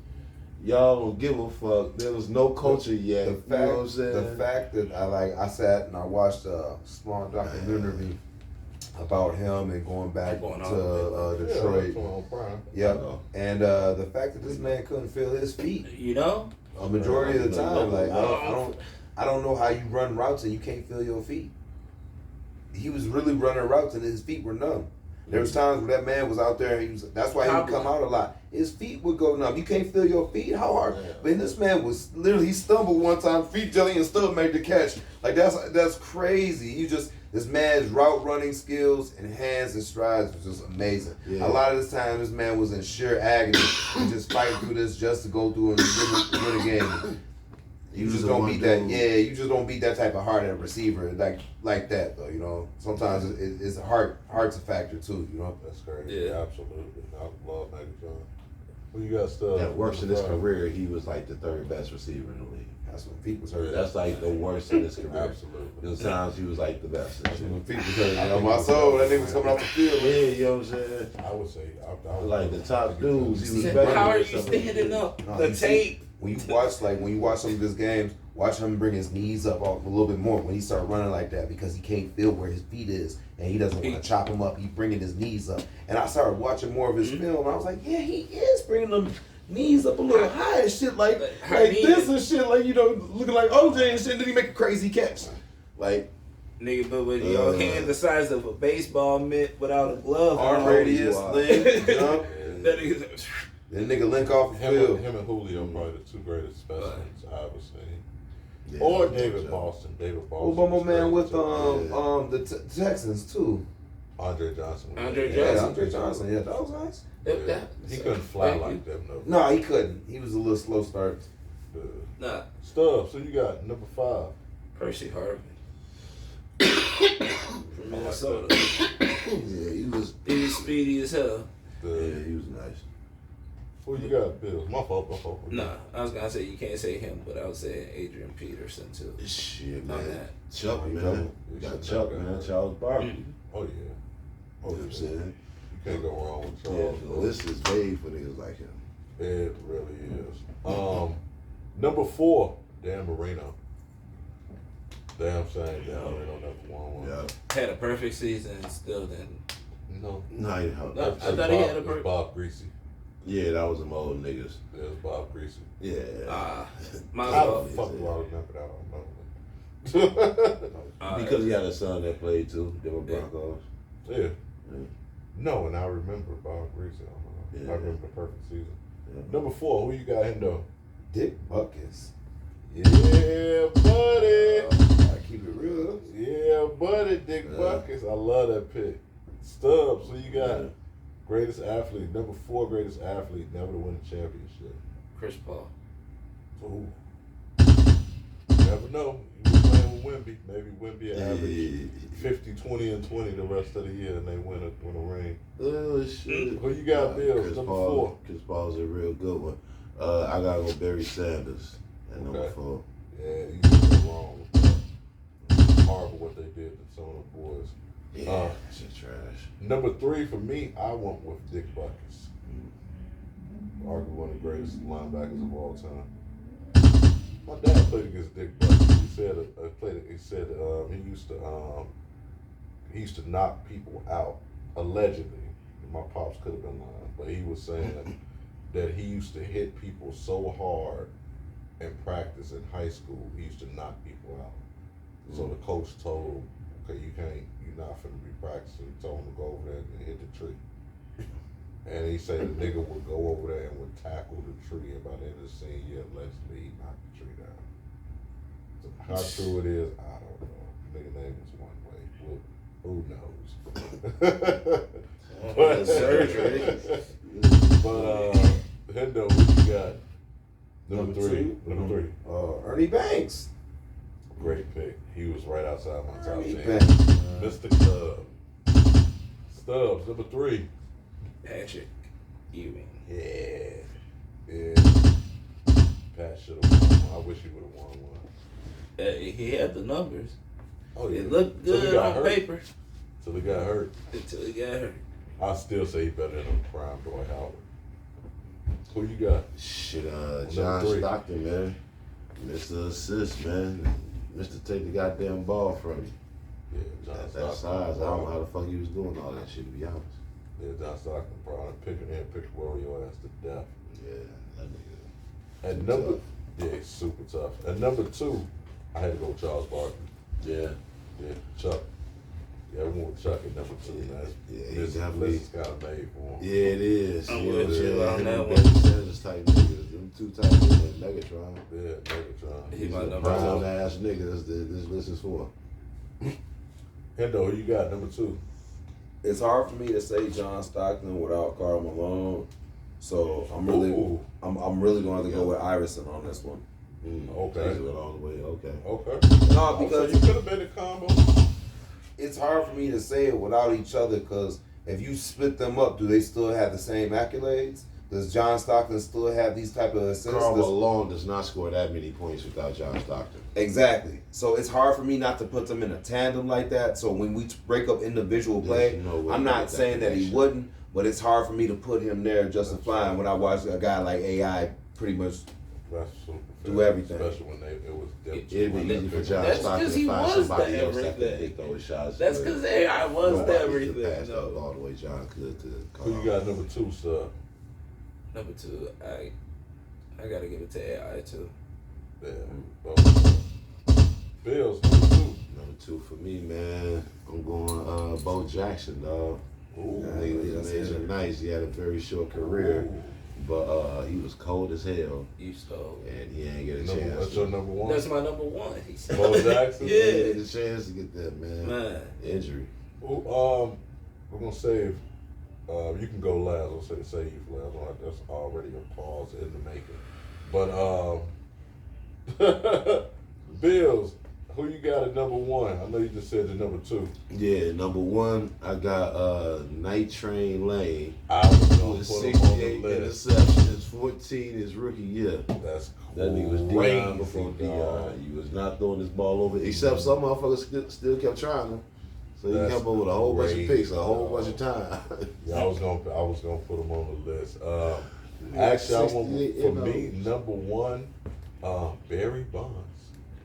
Y'all don't give a fuck. There was no culture yet. The You know what I'm fact, saying? the fact that I sat and I watched a small documentary about him and going back Going to on. Detroit. Yeah, on Prime. Yep. And the fact that this man couldn't feel his feet You know? a majority of the time, like I don't know how you run routes and you can't feel your feet. He was really running routes and his feet were numb. There was times where that man was out there. That's why he would come out a lot. His feet would go numb. You can't feel your feet. How hard? Yeah. But this man was literally. He stumbled one time, feet jelly, and still made the catch. Like that's crazy. This man's route running skills and hands and strides was just amazing. Yeah. A lot of this time, this man was in sheer agony and just fighting through this just to go through and win a game. He You was just the don't one beat that. dude. Yeah, you just don't beat that type of heart at receiver like that though. You know, sometimes it's heart's a factor too. You know. That's crazy. Yeah. Absolutely. I love Megatron. Who you got, Stubbs? At worst in his Number 5. career, he was like the 3rd best receiver in the league. That's when feet was hurt. That's like the worst in his career. Absolutely. There's times he was like the best. That's when feet was hurt. On my soul, that nigga was coming off the field. Yeah, you know what I'm saying? I would say I would Like the top dudes, he was How better are than you some of these standing dudes. up? No, The you see- tape. When you watch some of his games, watch him bring his knees up a little bit more when he start running like that because he can't feel where his feet is and he doesn't want to chop him up. He bringing his knees up, and I started watching more of his film. And I was like, yeah, he is bringing them knees up a little high and shit like this and shit like looking like OJ and shit. And then he make a crazy catch, like Nigga, but with your hand the size of a baseball mitt without a glove arm on. radius, wow. length, jump. That nigga, Then nigga link off the field. Him and Julio probably the 2 greatest specimens I ever seen. Yeah, Or no David joke. Boston. David Oh, Boston. but my was man great, with too. the Texans too. Andre Johnson. Andre Yeah, Johnson. Andre Johnson. Yeah, that was nice. Yeah. He couldn't fly Thank like them though. No, he couldn't. He was a little slow start. Nah, Stubbs, so you got number 5. Percy Harvin. From Minnesota. Yeah, he was. He was speedy as hell. Yeah, he was nice. Who you got, Bills? My fault. Nah, I was gonna say you can't say him, but I would say Adrian Peterson too. Shit, On man. that. Chuck, Oh, you man. double. We got You Chuck, should man. double. Charles Barkley. Oh yeah. You Oh know what I'm yeah. saying? You can't go wrong with Yeah, Charles. the list is vague for niggas like him. It really is. Number 4, Dan Marino. Damn shame Dan Marino never won one. Yeah. Had a perfect season and still didn't. No. No, he No, don't. I thought he had a It was perfect. Bob Greasy. Yeah, that was them old niggas. It was Bob Greasy. Yeah. My How the fault. fuck do I remember that? I don't know. Because he had a son that played too. They were Broncos. Yeah. Yeah. No, and I remember Bob Greasy. I don't know. Yeah. I remember the perfect season. Yeah. Number 4, who you got in though? Dick Buckus. Yeah, buddy. I keep it real. Yeah, buddy, Dick Yeah. Buckus. I love that pick. Stubbs, who you got? Yeah. Greatest athlete, number 4 greatest athlete, never to win a championship. Chris Paul. Ooh. You never know. You was playing with Wemby. Maybe Wemby average 50, 20, and 20 the rest of the year and they win a ring. Oh shit. Who you got, Bill? Chris Number Paul. 4. Chris Paul's a real good one. I gotta go Barry Sanders at number Okay. 4. Yeah, you can't go wrong with that. Horrible what they did to some of the boys. Yeah, shit trash. Number 3 for me, I went with Dick Buckus. Arguably one of the greatest linebackers of all time. My dad played against Dick Buck. He said he used to knock people out, allegedly. My pops could have been lying, but he was saying that he used to hit people so hard in practice in high school, he used to knock people out. So the coach told him, okay, you're not finna be practicing. He told him to go over there and hit the tree. And he said the nigga would go over there and would tackle the tree, and by the end of the senior year, allegedly he knocked the tree down. So how true it is, I don't know. Nigga name was one way. Well, who knows? But surgery. But Hendo, what you got? Number three. Ernie Banks. Great pick. He was right outside my top Ernie 10. Banks. Mr. Stubbs, number 3. Patrick Ewing. Yeah. Pat should have won. I wish he would have won one. He had the numbers. Oh yeah. It looked Till he good got on hurt. paper Till he got hurt. until he got hurt. I still say he's better than a prime Dwight Howard. Who you got? Shit, Number John 3. Stockton, man. Mr. Assist, man. Mr. Take the goddamn ball from you. Yeah, John That Stockton. size, I don't know how the fuck he was doing all that shit, to be honest. Yeah, John Stockton, bro. Pick roll your ass to death. Yeah, that nigga. And he's super tough. And number 2, I had to go with Charles Barkley. Yeah. Yeah, Chuck. Yeah, we went with Chuck at number 2, man. Yeah, he This definitely- list is kind of made for him. Yeah, it is. I'm You with know, you on him that and one. Barry Sanders type niggas. Them two type niggas, Megatron. Yeah, Megatron. He my He's a number brown 2. ass nigga. That's this list is for. Hendo, who you got? Number 2. It's hard for me to say John Stockton without Karl Malone, so I'm really going to have to go with Iverson on this one. Okay. Takes it all the way. Okay. Okay. No, because you could have been a combo. it's hard for me to say it without each other, because if you split them up, do they still have the same accolades? Does John Stockton still have these type of assists? Karl Malone does not score that many points without John Stockton. Exactly. So it's hard for me not to put them in a tandem like that. So when we break up individual play, There's no way I'm to not get that saying that he connection. wouldn't, but it's hard for me to put him there justifying when I watch a guy like AI pretty much That's super fair. do everything. Especially when it was them two. It'd be easy for John That's Stockton 'cause to he find was somebody the else that can everything. hit those shots. That's because AI was Nobody could everything. pass that all the way John could to Karl. Who you got number 2, sir? Number 2, I gotta give it to AI too. Yeah. Bills, number 2. Number 2 for me, man. I'm going Bo Jackson, dog. Ooh. He's amazing, nice. He had a very short career, but he was cold as hell, You stole. and he ain't get a Number, chance. that's your number 1? That's my number 1. He said. Bo Jackson? He didn't get a chance to get that, man. Man. Injury. Well, we're going to save. You can go last. I'll say you for last. That's already a pause in the making. But Bills, who you got at number 1? I know you just said the number 2. Yeah, number 1, I got Night Train Lane. I was going With to put him on 68 the list. interceptions, 14 his rookie year. That's That nigga was crazy, Dion before dog. Dion. He was not throwing his ball over, except some motherfuckers still kept trying him. So he That's kept up with a whole bunch of crazy, picks, a whole dog. bunch of time. Yeah, I was gonna put him on the list. Actually, I want 68 for me number 1, Barry Bonds.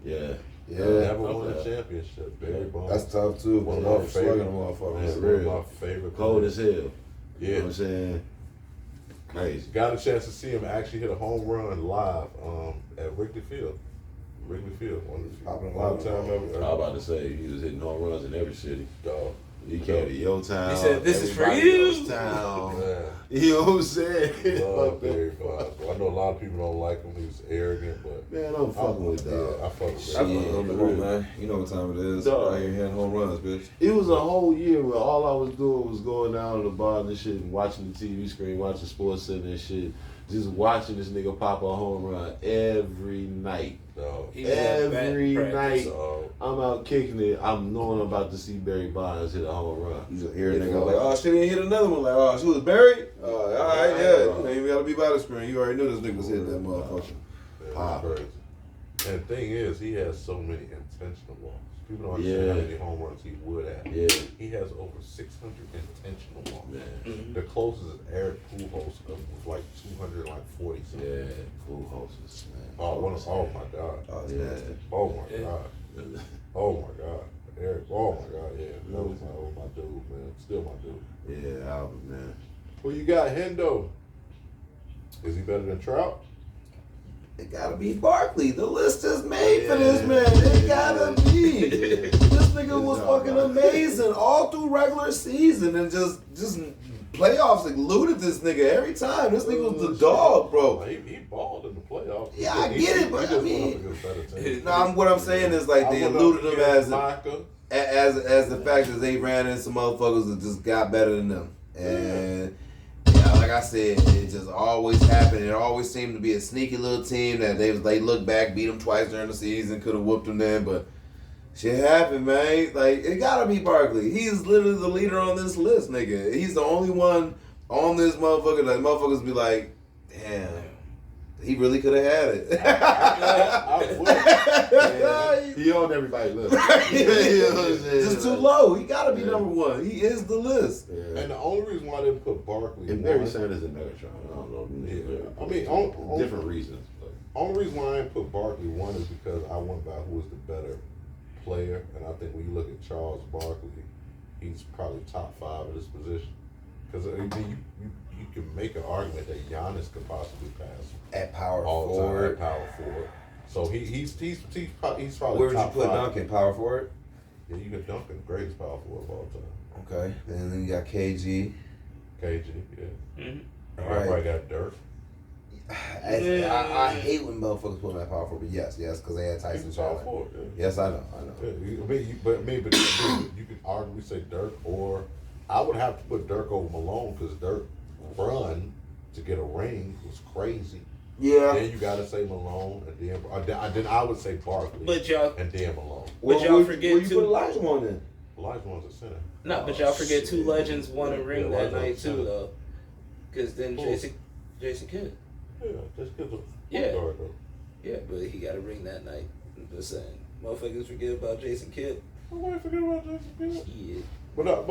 Yeah. Never won a championship. Barry Bonds. That's tough too. One of One my of favorite slugging motherfuckers. That's real. one of my favorite. Cold players. as hell. You know Yeah, what I'm saying? Crazy. got a chance to see him actually hit a home run live at Wrigley Field. Wrigley Field, one time ever. I was about to say, he was hitting home runs in every city. Dog. He came to your town. He said, "This is for everybody you." else's town. Yeah. You know what I'm saying? Love Barry Bonds. I know a lot of people don't like him. He's arrogant, but Man, I'm fucking with dog. I fuck with Shit, Barry. come on, man. You know what time it is. Dog. Right here hitting home runs, bitch. It was a whole year where all I was doing was going down to the bar and shit and watching the TV screen, watching Sports Center and shit. Just watching this nigga pop a home run every night. Dog. He was at bat Every practice. night. So, I'm out kicking it. I'm knowing I'm about to see Barry Bonds hit a home run. You just hear a nigga like, oh shit, he hit another one. Like, oh, she was buried? All right, yeah. You ain't gotta be by the screen. You already knew this nigga was hitting that motherfucker. yeah, Pop. it's crazy. And the thing is, he has so many intentional walks. People don't understand how Yeah. many home runs he would have. Yeah. He has over 600 intentional walks. Man. The closest is Eric Pujols with like 240 something. Yeah, full hostess, man. Oh, oh my God. Oh yeah. Oh my God. Oh my God. Eric. Oh my God. Yeah, that was my dude, man. Still my dude. Yeah, Albert, man. Who you got, Hendo? Is he better than Trout? It gotta be Barkley. The list is made for this man. It gotta be. This nigga was fucking amazing all through regular season and just playoffs eluded this nigga every time. This nigga was the dog, bro. He balled in the playoffs. Yeah, I get it, but I mean, what I'm saying is like they I eluded him as Micah. the fact that they ran into some motherfuckers that just got better than them. And yeah, like I said, it just always happened. It always seemed to be a sneaky little team that they look back, beat them twice during the season, could have whooped them then, but shit happened, man. Like, it gotta be Barkley. He's literally the leader on this list, nigga. He's the only one on this motherfucker that motherfuckers be like, damn, he really could have had it. He on everybody's list. Just too low. He gotta be number one. He is the list. Yeah. And the only reason why I didn't put Barkley If Barry Sanders and Megatron, I don't know. Yeah. I mean, different reasons. But. Only reason why I didn't put Barkley one is because I went by who was the better player, and I think when you look at Charles Barkley, he's probably top 5 at his position. Because I mean, you can make an argument that Giannis could possibly pass At power all the time forward. at power forward. So he's probably Where would you top put 5. Duncan? Power forward? Yeah, you got Duncan, the greatest power forward of all time. Okay. And then you got KG. KG, yeah. Mm-hmm. I Right. probably got Dirk. I hate when motherfuckers put him at power forward, but yes, because they had Tyson He's power Chandler. forward. Yeah. Yes, I know. Yeah, but you could arguably say Dirk, or I would have to put Dirk over Malone because Dirk run to get a ring was crazy. Yeah. Then you got to say Malone, and then I would say Barkley, But y'all, and then Malone. but y'all forget where you two. put Elijah on then? Elijah one's a center. No, but y'all forget two legends won a ring Yeah, that Elijah night was too, center. though. Because then Who? Jason Kidd. Yeah, just because of Yeah. guard though. Yeah, but he got a ring that night. I'm just saying, motherfuckers forget about Jason Kidd. Nobody forget about Jason Kidd. Shit. But no,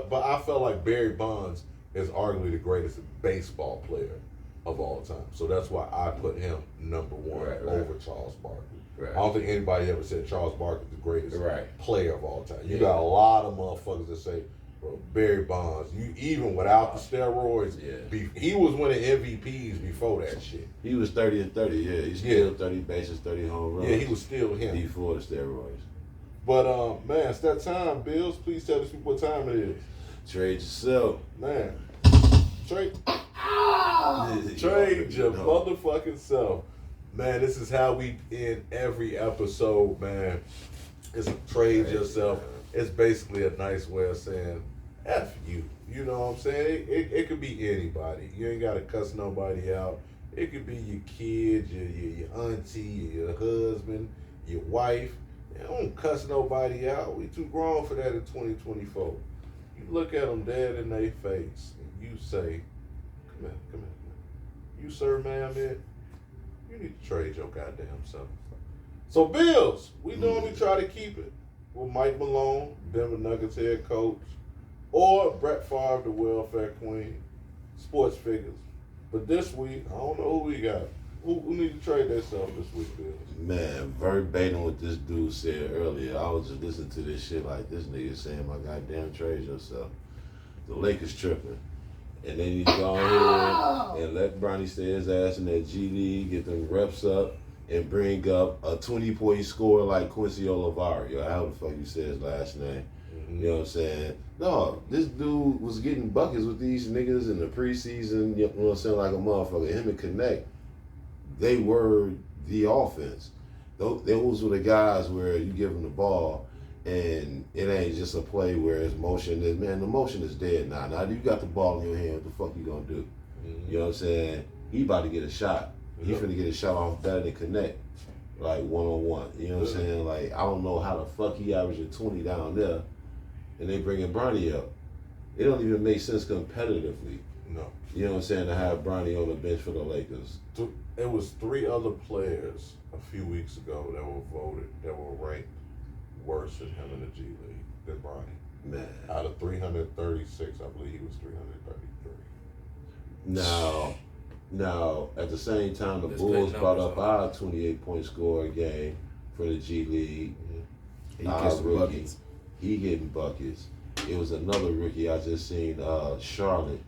but I felt like Barry Bonds is arguably the greatest baseball player of all time. So that's why I put him number one Right. over Charles Barkley. Right. I don't think anybody ever said Charles Barkley is the greatest Right. player of all time. You Yeah. got a lot of motherfuckers that say, bro, Barry Bonds, you even without the steroids, Yeah. he was winning MVPs before that shit. He was 30 and 30, yeah. He's still 30 bases, 30 home runs. Yeah, he was still him. Before the steroids. But man, it's that time, Bills. Please tell these people what time it is. Trade yourself. Man, trade your motherfucking self. Man, this is how we end every episode, man. It's a trade yourself. It's basically a nice way of saying F you. You know what I'm saying? It could be anybody. You ain't got to cuss nobody out. It could be your kids, your auntie, your husband, your wife. You don't cuss nobody out. We too grown for that in 2024. You look at them dead in their face and you say, come here. You, sir, ma'am, you need to trade your goddamn self. So, Bills, we normally try to keep it with Mike Malone, Denver Nuggets head coach, or Brett Favre, the welfare queen, sports figures. But this week, I don't know who we got. Who need to trade themselves this week, Bills? Man, verbatim what this dude said earlier. I was just listening to this shit like this nigga saying, my goddamn trade yourself. The Lakers tripping. And they need to go ahead and let Bronny stay his ass in that G League, get them reps up, and bring up a 20-point scorer like Quincy Olivario. How the fuck you say his last name? You know what I'm saying? No, this dude was getting buckets with these niggas in the preseason, you know what I'm saying, like a motherfucker. Him and Connect, they were the offense. Those were the guys where you give them the ball and it ain't just a play where it's motion. Man, the motion is dead now. Now you got the ball in your hand, what the fuck you gonna do? You know what I'm saying? He about to get a shot. He finna get a shot off better than Connect, like one-on-one. You know what I'm saying? Like, I don't know how the fuck he averaging 20 down there and they bringing Bronny up. It don't even make sense competitively. No. You know what I'm saying? To have Bronny on the bench for the Lakers. It was 3 other players a few weeks ago that were ranked worse than him in the G League than Bronny. Man. Out of 336, I believe he was 333. Now, at the same time, the Let's Bulls put brought numbers up on our 28-point score game for the G League. He Our gets the rookie, buckets. he getting buckets. It was another rookie I just seen, Charlotte,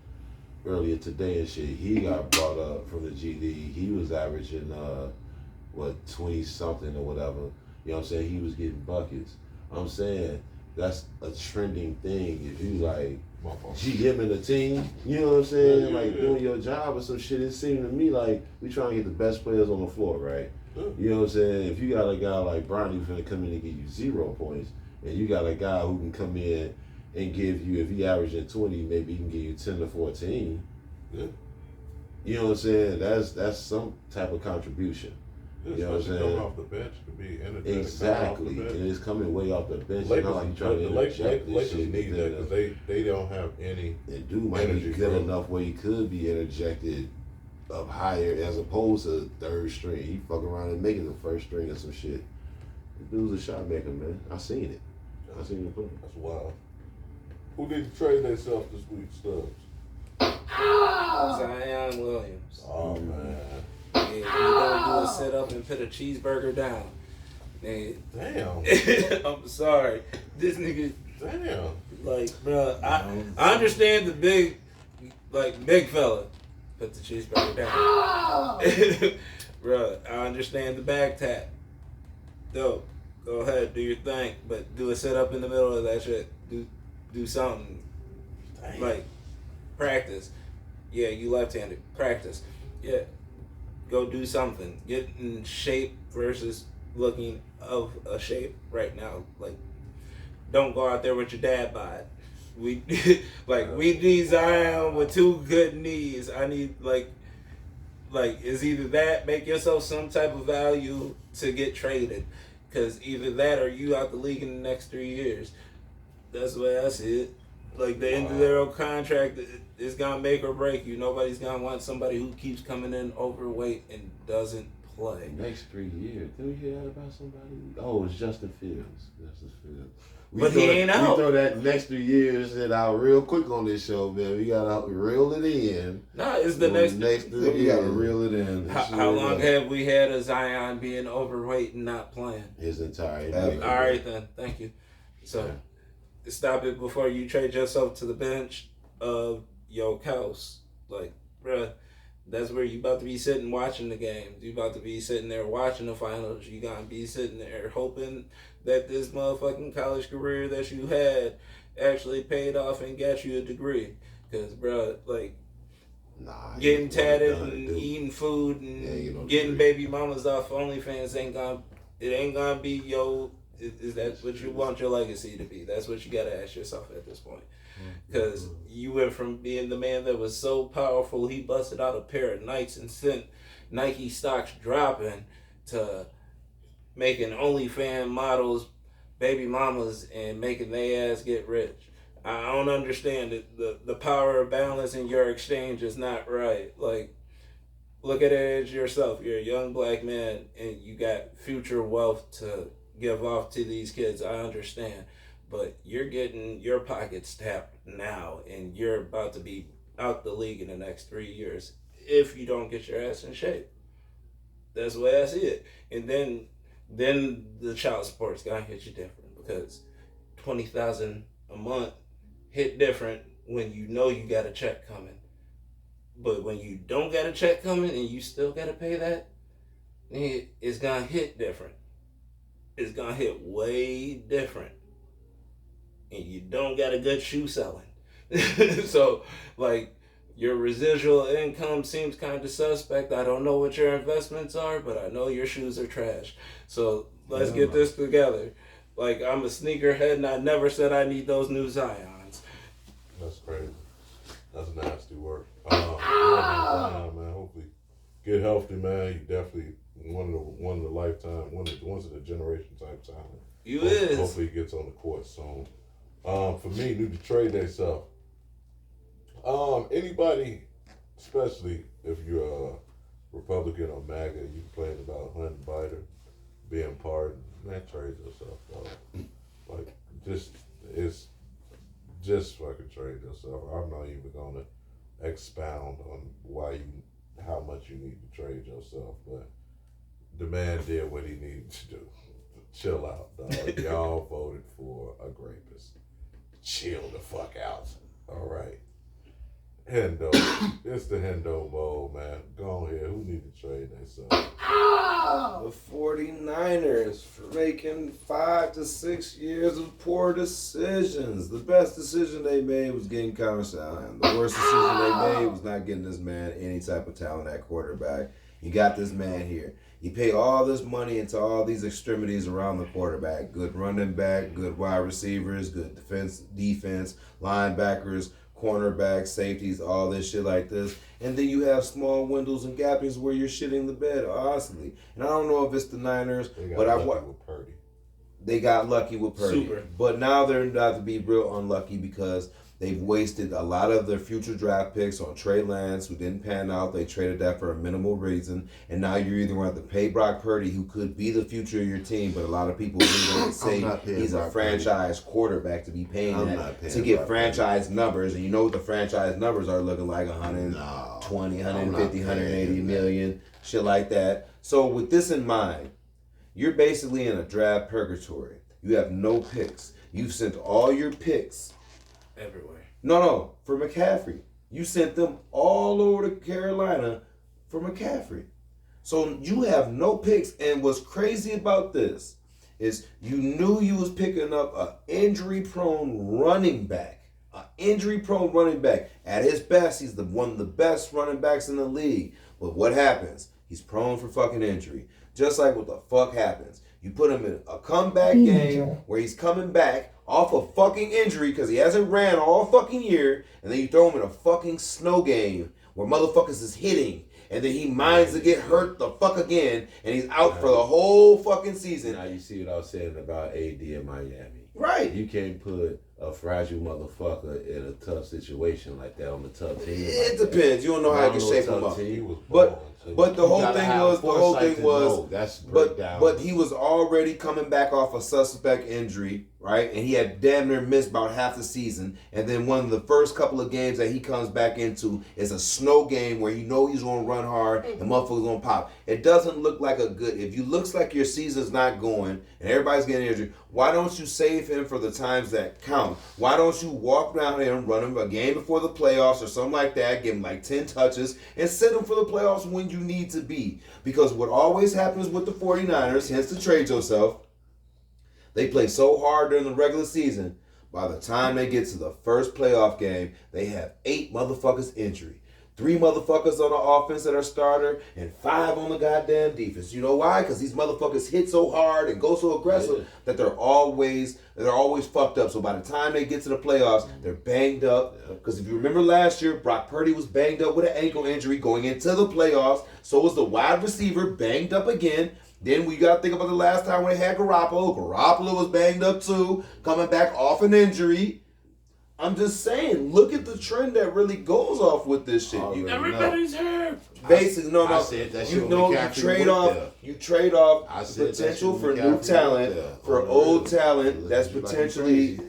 earlier today and shit. He got brought up from the G League. He was averaging 20 something or whatever. You know what I'm saying? He was getting buckets. I'm saying that's a trending thing. If you like GM in the team, you know what I'm saying? Yeah, like yeah. doing your job or some shit. It seemed to me like we trying to get the best players on the floor, right? You know what I'm saying? If you got a guy like Bronny who's gonna come in and give you 0 points, and you got a guy who can come in and give you, if he averaging 20, maybe he can give you 10 to 14. Yeah. You know what I'm saying? That's some type of contribution. Yeah, You know what I'm especially saying? coming off the bench to be energetic. Exactly, Coming off the bench. and it's coming way off the bench. It's Lakers, not like you trying to the interject this Lakers shit. need that because they don't have any. And dude might be energy good from- enough where he could be interjected up higher as opposed to third string. He fuck around and making the first string or some shit. The dude's a shot maker, man. I seen it. I seen him play. That's wild. Who did trade themselves this week, Stubbs? Zion Williams. Oh man, Yeah, you gonna do a sit up and put a cheeseburger down. Man, damn, I'm sorry. This nigga, damn. like, bro, I understand the big fella. Put the cheeseburger down. Bro, I understand the back tap. Dope. Go ahead, do your thing, but do a sit up in the middle of that shit. Do something. Damn. Like, practice. Yeah, you left-handed. Practice. Yeah. Go do something. Get in shape versus looking of a shape right now. Like, don't go out there with your dad bod. We we need Zion with 2 good knees. I need like is either that, make yourself some type of value to get traded, because either that or you out the league in the next 3 years. That's the way I see it. Like, the end of their own contract is gonna make or break you. Nobody's gonna want somebody who keeps coming in overweight and doesn't play. Next 3 years. Did we hear that about somebody? Oh, it's Justin Fields. Justin Fields. But he ain't out. We throw that next 3 years shit out real quick on this show, man. We gotta reel it in. Nah, it's the next. 3 We gotta years. reel it in. How long have we had a Zion being overweight and not playing? His entire Ever. All right then, thank you. So stop it before you trade yourself to the bench of your house. Like, bruh, that's where you about to be sitting watching the games. You about to be sitting there watching the finals. You gonna be sitting there hoping that this motherfucking college career that you had actually paid off and got you a degree. Cause, bruh, like, getting tatted and eating food and getting baby mamas off OnlyFans ain't gonna be your. Is that what you want your legacy to be? That's what you gotta ask yourself at this point. Because you went from being the man that was so powerful he busted out a pair of Nikes and sent Nike stocks dropping to making OnlyFans models baby mamas and making their ass get rich. I don't understand it. The power of balance in your exchange is not right. Like, look at it as yourself. You're a young black man and you got future wealth to give off to these kids. I understand. But you're getting your pockets tapped now and you're about to be out the league in the next 3 years if you don't get your ass in shape. That's the way I see it. And then the child support's gonna hit you different, because $20,000 a month hit different when you know you got a check coming. But when you don't got a check coming and you still gotta pay that, it's gonna hit different. It's gonna hit way different. And you don't got a good shoe selling. So, like, your residual income seems kind of suspect. I don't know what your investments are, but I know your shoes are trash. So let's get this together. Like, I'm a sneakerhead and I never said I need those new Zions. That's crazy. That's nasty work. Zion, man. Hopefully, get healthy, man. You definitely one of the lifetime, once in a generation type talent. Hopefully, he gets on the court soon. For me, need to trade themselves. Anybody, especially if you're a Republican or MAGA, you complain about Hunter Biden being pardoned, man, trade yourself, dog. Like, it's just fucking trade yourself. I'm not even gonna expound on how much you need to trade yourself, but the man did what he needed to do. Chill out, dog. Y'all voted for a rapist. Chill the fuck out. All right. Hendo. It's the Hendo Bowl, man. Go ahead. Who need to trade themselves? The 49ers for making 5 to 6 years of poor decisions. The best decision they made was getting Connor Allen. The worst decision they made was not getting this man any type of talent at quarterback. You got this man here. You pay all this money into all these extremities around the quarterback. Good running back, good wide receivers, good defense, linebackers, cornerbacks, safeties, all this shit like this. And then you have small windows and gappings where you're shitting the bed, honestly. And I don't know if it's the Niners, but they got lucky with Purdy. Super. But now they're about to be real unlucky because they've wasted a lot of their future draft picks on Trey Lance, who didn't pan out. They traded that for a minimal reason. And now you're either going to have to pay Brock Purdy, who could be the future of your team, but a lot of people really say he's a franchise quarterback to be paying that to get franchise numbers. And you know what the franchise numbers are looking like, 120, 150, 180 million, shit like that. So with this in mind, you're basically in a draft purgatory. You have no picks. You've sent all your picks everywhere. No, for McCaffrey. You sent them all over to Carolina for McCaffrey. So you have no picks. And what's crazy about this is you knew you was picking up an injury-prone running back. An injury-prone running back. At his best, he's one of the best running backs in the league. But what happens? He's prone for fucking injury. Just like what the fuck happens. You put him in a comeback game where he's coming back off a fucking injury because he hasn't ran all fucking year, and then you throw him in a fucking snow game where motherfuckers is hitting, and then he minds to get hurt the fuck again, and he's out for the whole fucking season. Now you see what I was saying about AD in Miami. Right. You can't put a fragile motherfucker in a tough situation like that on the tough team. It depends. You don't know how you can shape him up. But the whole thing was, but he was already coming back off a suspect injury, right? And he had damn near missed about half the season. And then one of the first couple of games that he comes back into is a snow game where you know he's going to run hard and motherfuckers going to pop. It doesn't look like if you looks like your season's not going and everybody's getting injured, why don't you save him for the times that count? Why don't you walk down here and run him a game before the playoffs or something like that, give him like 10 touches, and set him for the playoffs when you need to be? Because what always happens with the 49ers, hence to trade yourself, they play so hard during the regular season, by the time they get to the first playoff game, they have 8 motherfuckers injury. 3 motherfuckers on the offense that are starter, and 5 on the goddamn defense. You know why? Because these motherfuckers hit so hard and go so aggressive that they're always fucked up. So by the time they get to the playoffs, they're banged up. Because if you remember last year, Brock Purdy was banged up with an ankle injury going into the playoffs. So was the wide receiver banged up again. Then we got to think about the last time when they had Garoppolo. Garoppolo was banged up too, coming back off an injury. I'm just saying, look at the trend that really goes off with this shit. Everybody's hurt. Basically, no. I said that shit you trade off the potential for new talent for old talent that's potentially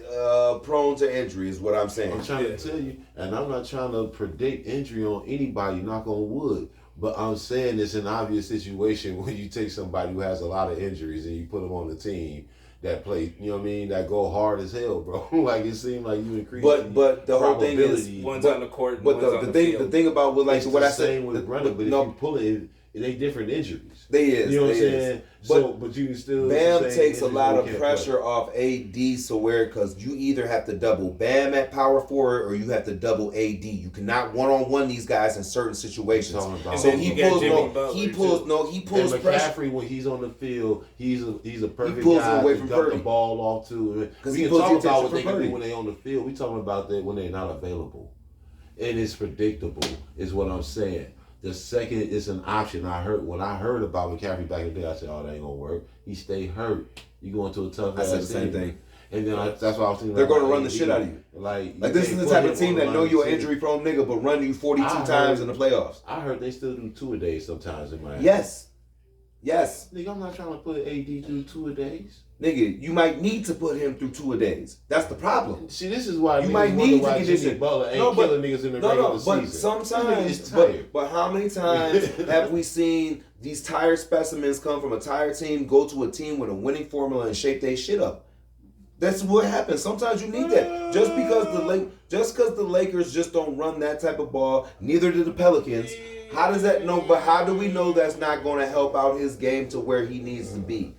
prone to injury, is what I'm saying. I'm trying to tell you, and I'm not trying to predict injury on anybody, knock on wood. But I'm saying it's an obvious situation when you take somebody who has a lot of injuries and you put them on the team that play, you know what I mean, that go hard as hell, bro. Like, it seemed like you increase. But the whole thing is, one's on the court, but the thing about what, like, it's what the I said, same with running, but if you pull it, they different injuries. You know what I'm saying? But you can still. Bam takes a lot of pressure off AD, because you either have to double Bam at power forward or you have to double AD. You cannot one-on-one these guys in certain situations. So he pulls and pressure. McCaffrey, when he's on the field, he's a perfect pulls guy away to from dump Purdy. the ball off to. Because we he can pulls talk the about what they attention can from do when they're on the field. We talking about that when they're not available, and it's predictable. Is what I'm saying. The second is an option. When I heard about McCaffrey back in the day, I said, "Oh, that ain't gonna work." He stayed hurt. You go into a tough. I said the same thing. And then that's why I was thinking. They're going to run the shit out of you. Like this is the type of team that know you're an injury prone nigga, but run you 42 times in the playoffs. I heard they still do 2 a day sometimes in Miami. Yes. Yes. Nigga, I'm not trying to put AD through 2 a days. Nigga, you might need to put him through 2 a days. That's the problem. See, this is why You niggas might wonder need to why get Jimmy this- Butler ain't No, but- killing niggas in the regular but season. sometimes, This nigga is tired. but how many times have we seen these tired specimens come from a tired team, go to a team with a winning formula and shake their shit up? That's what happens. Sometimes you need that. Just because the Lakers just don't run that type of ball, neither do the Pelicans. How does that know? But how do we know that's not going to help out his game to where he needs to be?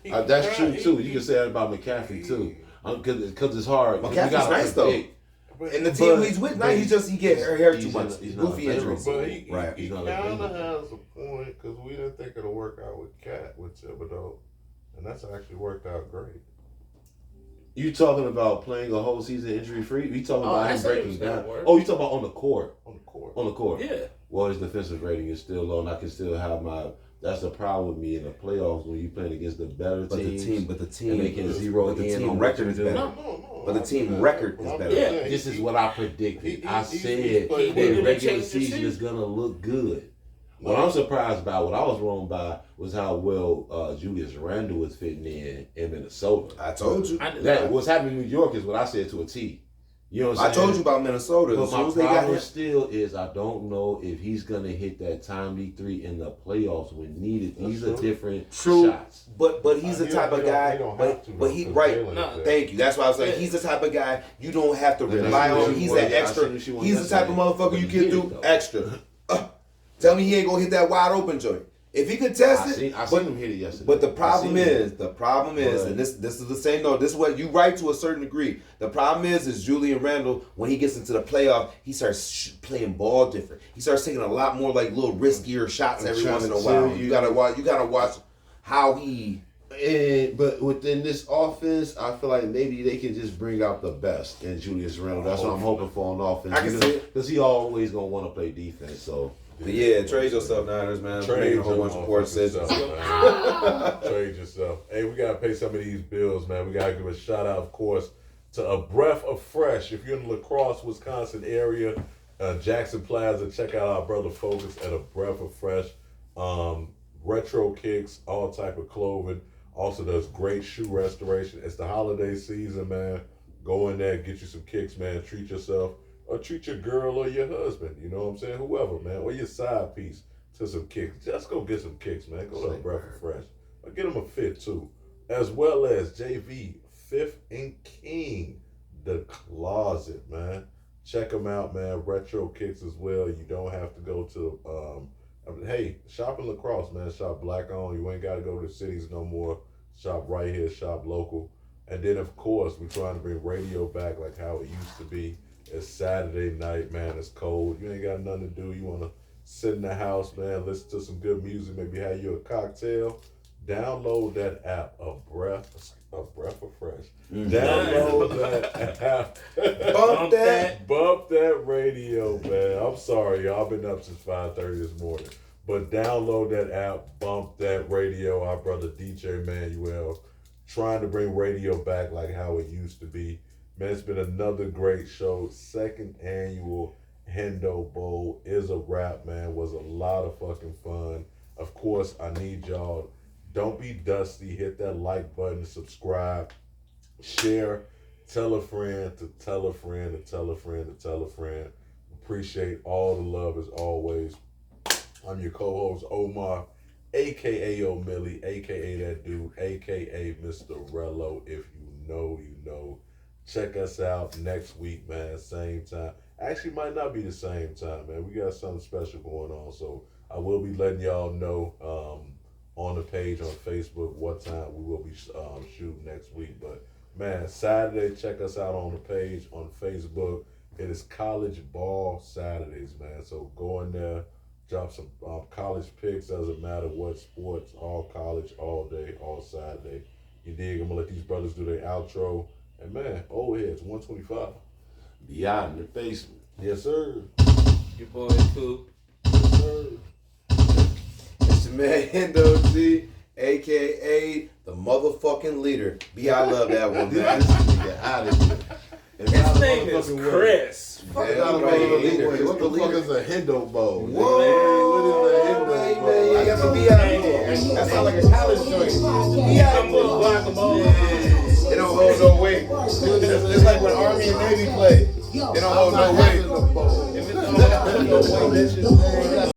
That's true too. You can say that about McCaffrey too, because it's hard. McCaffrey's nice though. And the team he's with now, he get hair too much. Goofy injuries. But he Right. kind of has a point because we didn't think it'll work out with Thibodeau, and that's actually worked out great. You talking about playing a whole season injury free? You talking about I him said it breaking was gonna down? work. Oh, you talking about on the court? On the court. On the court. Yeah. Well, his defensive rating is still low, and I can still have my. That's the problem with me in the playoffs when you playing against the better teams. But the team, and they can zero but the in team on record what is you better. do. No. But the team record is better. Yeah. This is what I predicted. I said played that well. regular Change the season season. is gonna look good. What I'm surprised by, what I was wrong by, was how well Julius Randle was fitting in Minnesota. I told you. I knew That what's happening in New York is what I said to a T. You know what I'm I saying? told you about Minnesota. But As soon my as they got problem him, still is I don't know if he's gonna hit that timely 3 in the playoffs when needed. These are different shots. but he's the type of guy. But he right. No, Thank you. That's why I was like, he's the type of guy you don't have to Yeah, rely that's on. what He's she that wanted. I extra. seen what she wanted He's the type of yesterday. motherfucker you But can he do did it, though. extra. Tell me he ain't gonna hit that wide open joint. If he could test it, I seen him hit it yesterday. but the I problem seen is, But- and this is the same. No, this is what you right to a certain degree. The problem is Julian Randle, when he gets into the playoff, he starts playing ball different. He starts taking a lot more like little riskier shots every once in a while. You gotta watch how he. But within this offense, I feel like maybe they can just bring out the best in Julius Randle. That's what I'm hoping for on offense. I can see it. Because he always gonna want to play defense. So But yeah, trade yourself, Niners, man. Making a whole bunch of poor decisions. Trade yourself. Hey, we gotta pay some of these bills, man. We gotta give a shout out, of course, to A Breath of Fresh. If you're in the La Crosse, Wisconsin area, Jackson Plaza, check out our brother Focus at A Breath of Fresh. Retro kicks, all type of clothing. Also does great shoe restoration. It's the holiday season, man. Go in there, get you some kicks, man. Treat yourself. Or treat your girl or your husband, you know what I'm saying? Whoever, man. Or your side piece to some kicks. Just go get some kicks, man. Go to A Breath of Fresh. Or get them a fit, too. As well as JV, Fifth and King, The Closet, man. Check them out, man. Retro kicks as well. You don't have to go to, hey, shop in La Crosse, man. Shop black on. You ain't got to go to the cities no more. Shop right here. Shop local. And then, of course, we're trying to bring radio back like how it used to be. It's Saturday night, man. It's cold. You ain't got nothing to do. You want to sit in the house, man, listen to some good music, maybe have you a cocktail. Download that app, A Breath of Fresh. Download that app. Bump that radio, man. I'm sorry, y'all. I've been up since 5:30 this morning. But download that app, bump that radio. Our brother DJ Manuel trying to bring radio back like how it used to be. Man, it's been another great show. Second annual Hendo Bowl is a wrap, man. Was a lot of fucking fun. Of course, I need y'all. Don't be dusty. Hit that like button, subscribe, share, tell a friend to tell a friend to tell a friend to tell a friend. Appreciate all the love as always. I'm your co-host, Omar, a.k.a. O'Milly, a.k.a. that dude, a.k.a. Mr. Rello. If you know, you know. Check us out next week, man. Same time. Actually, might not be the same time, man. We got something special going on. So I will be letting y'all know on the page on Facebook what time we will be shooting next week. But, man, Saturday, check us out on the page on Facebook. It is College Ball Saturdays, man. So go in there, drop some college picks. Doesn't matter what sports. All college, all day, all Saturday. You dig? I'm going to let these brothers do their outro. And man, old heads, 125. beyond the basement. Yes, sir. Your boy Coop. Yes, sir. It's your man Hendo G, a.k.a. the motherfucking leader. I love that one, man. This nigga out of here. His name is Chris. Damn What right, the leader. fuck is a Hendo Bowl? Whoa, What is a Hendo man, Bowl? you got to be out here. That sounds like a college joint. I'm with guacamole. It don't hold no weight. It's like when Army and Navy play. It don't hold no weight. Having a bowl. If it don't hold no weight, that shit.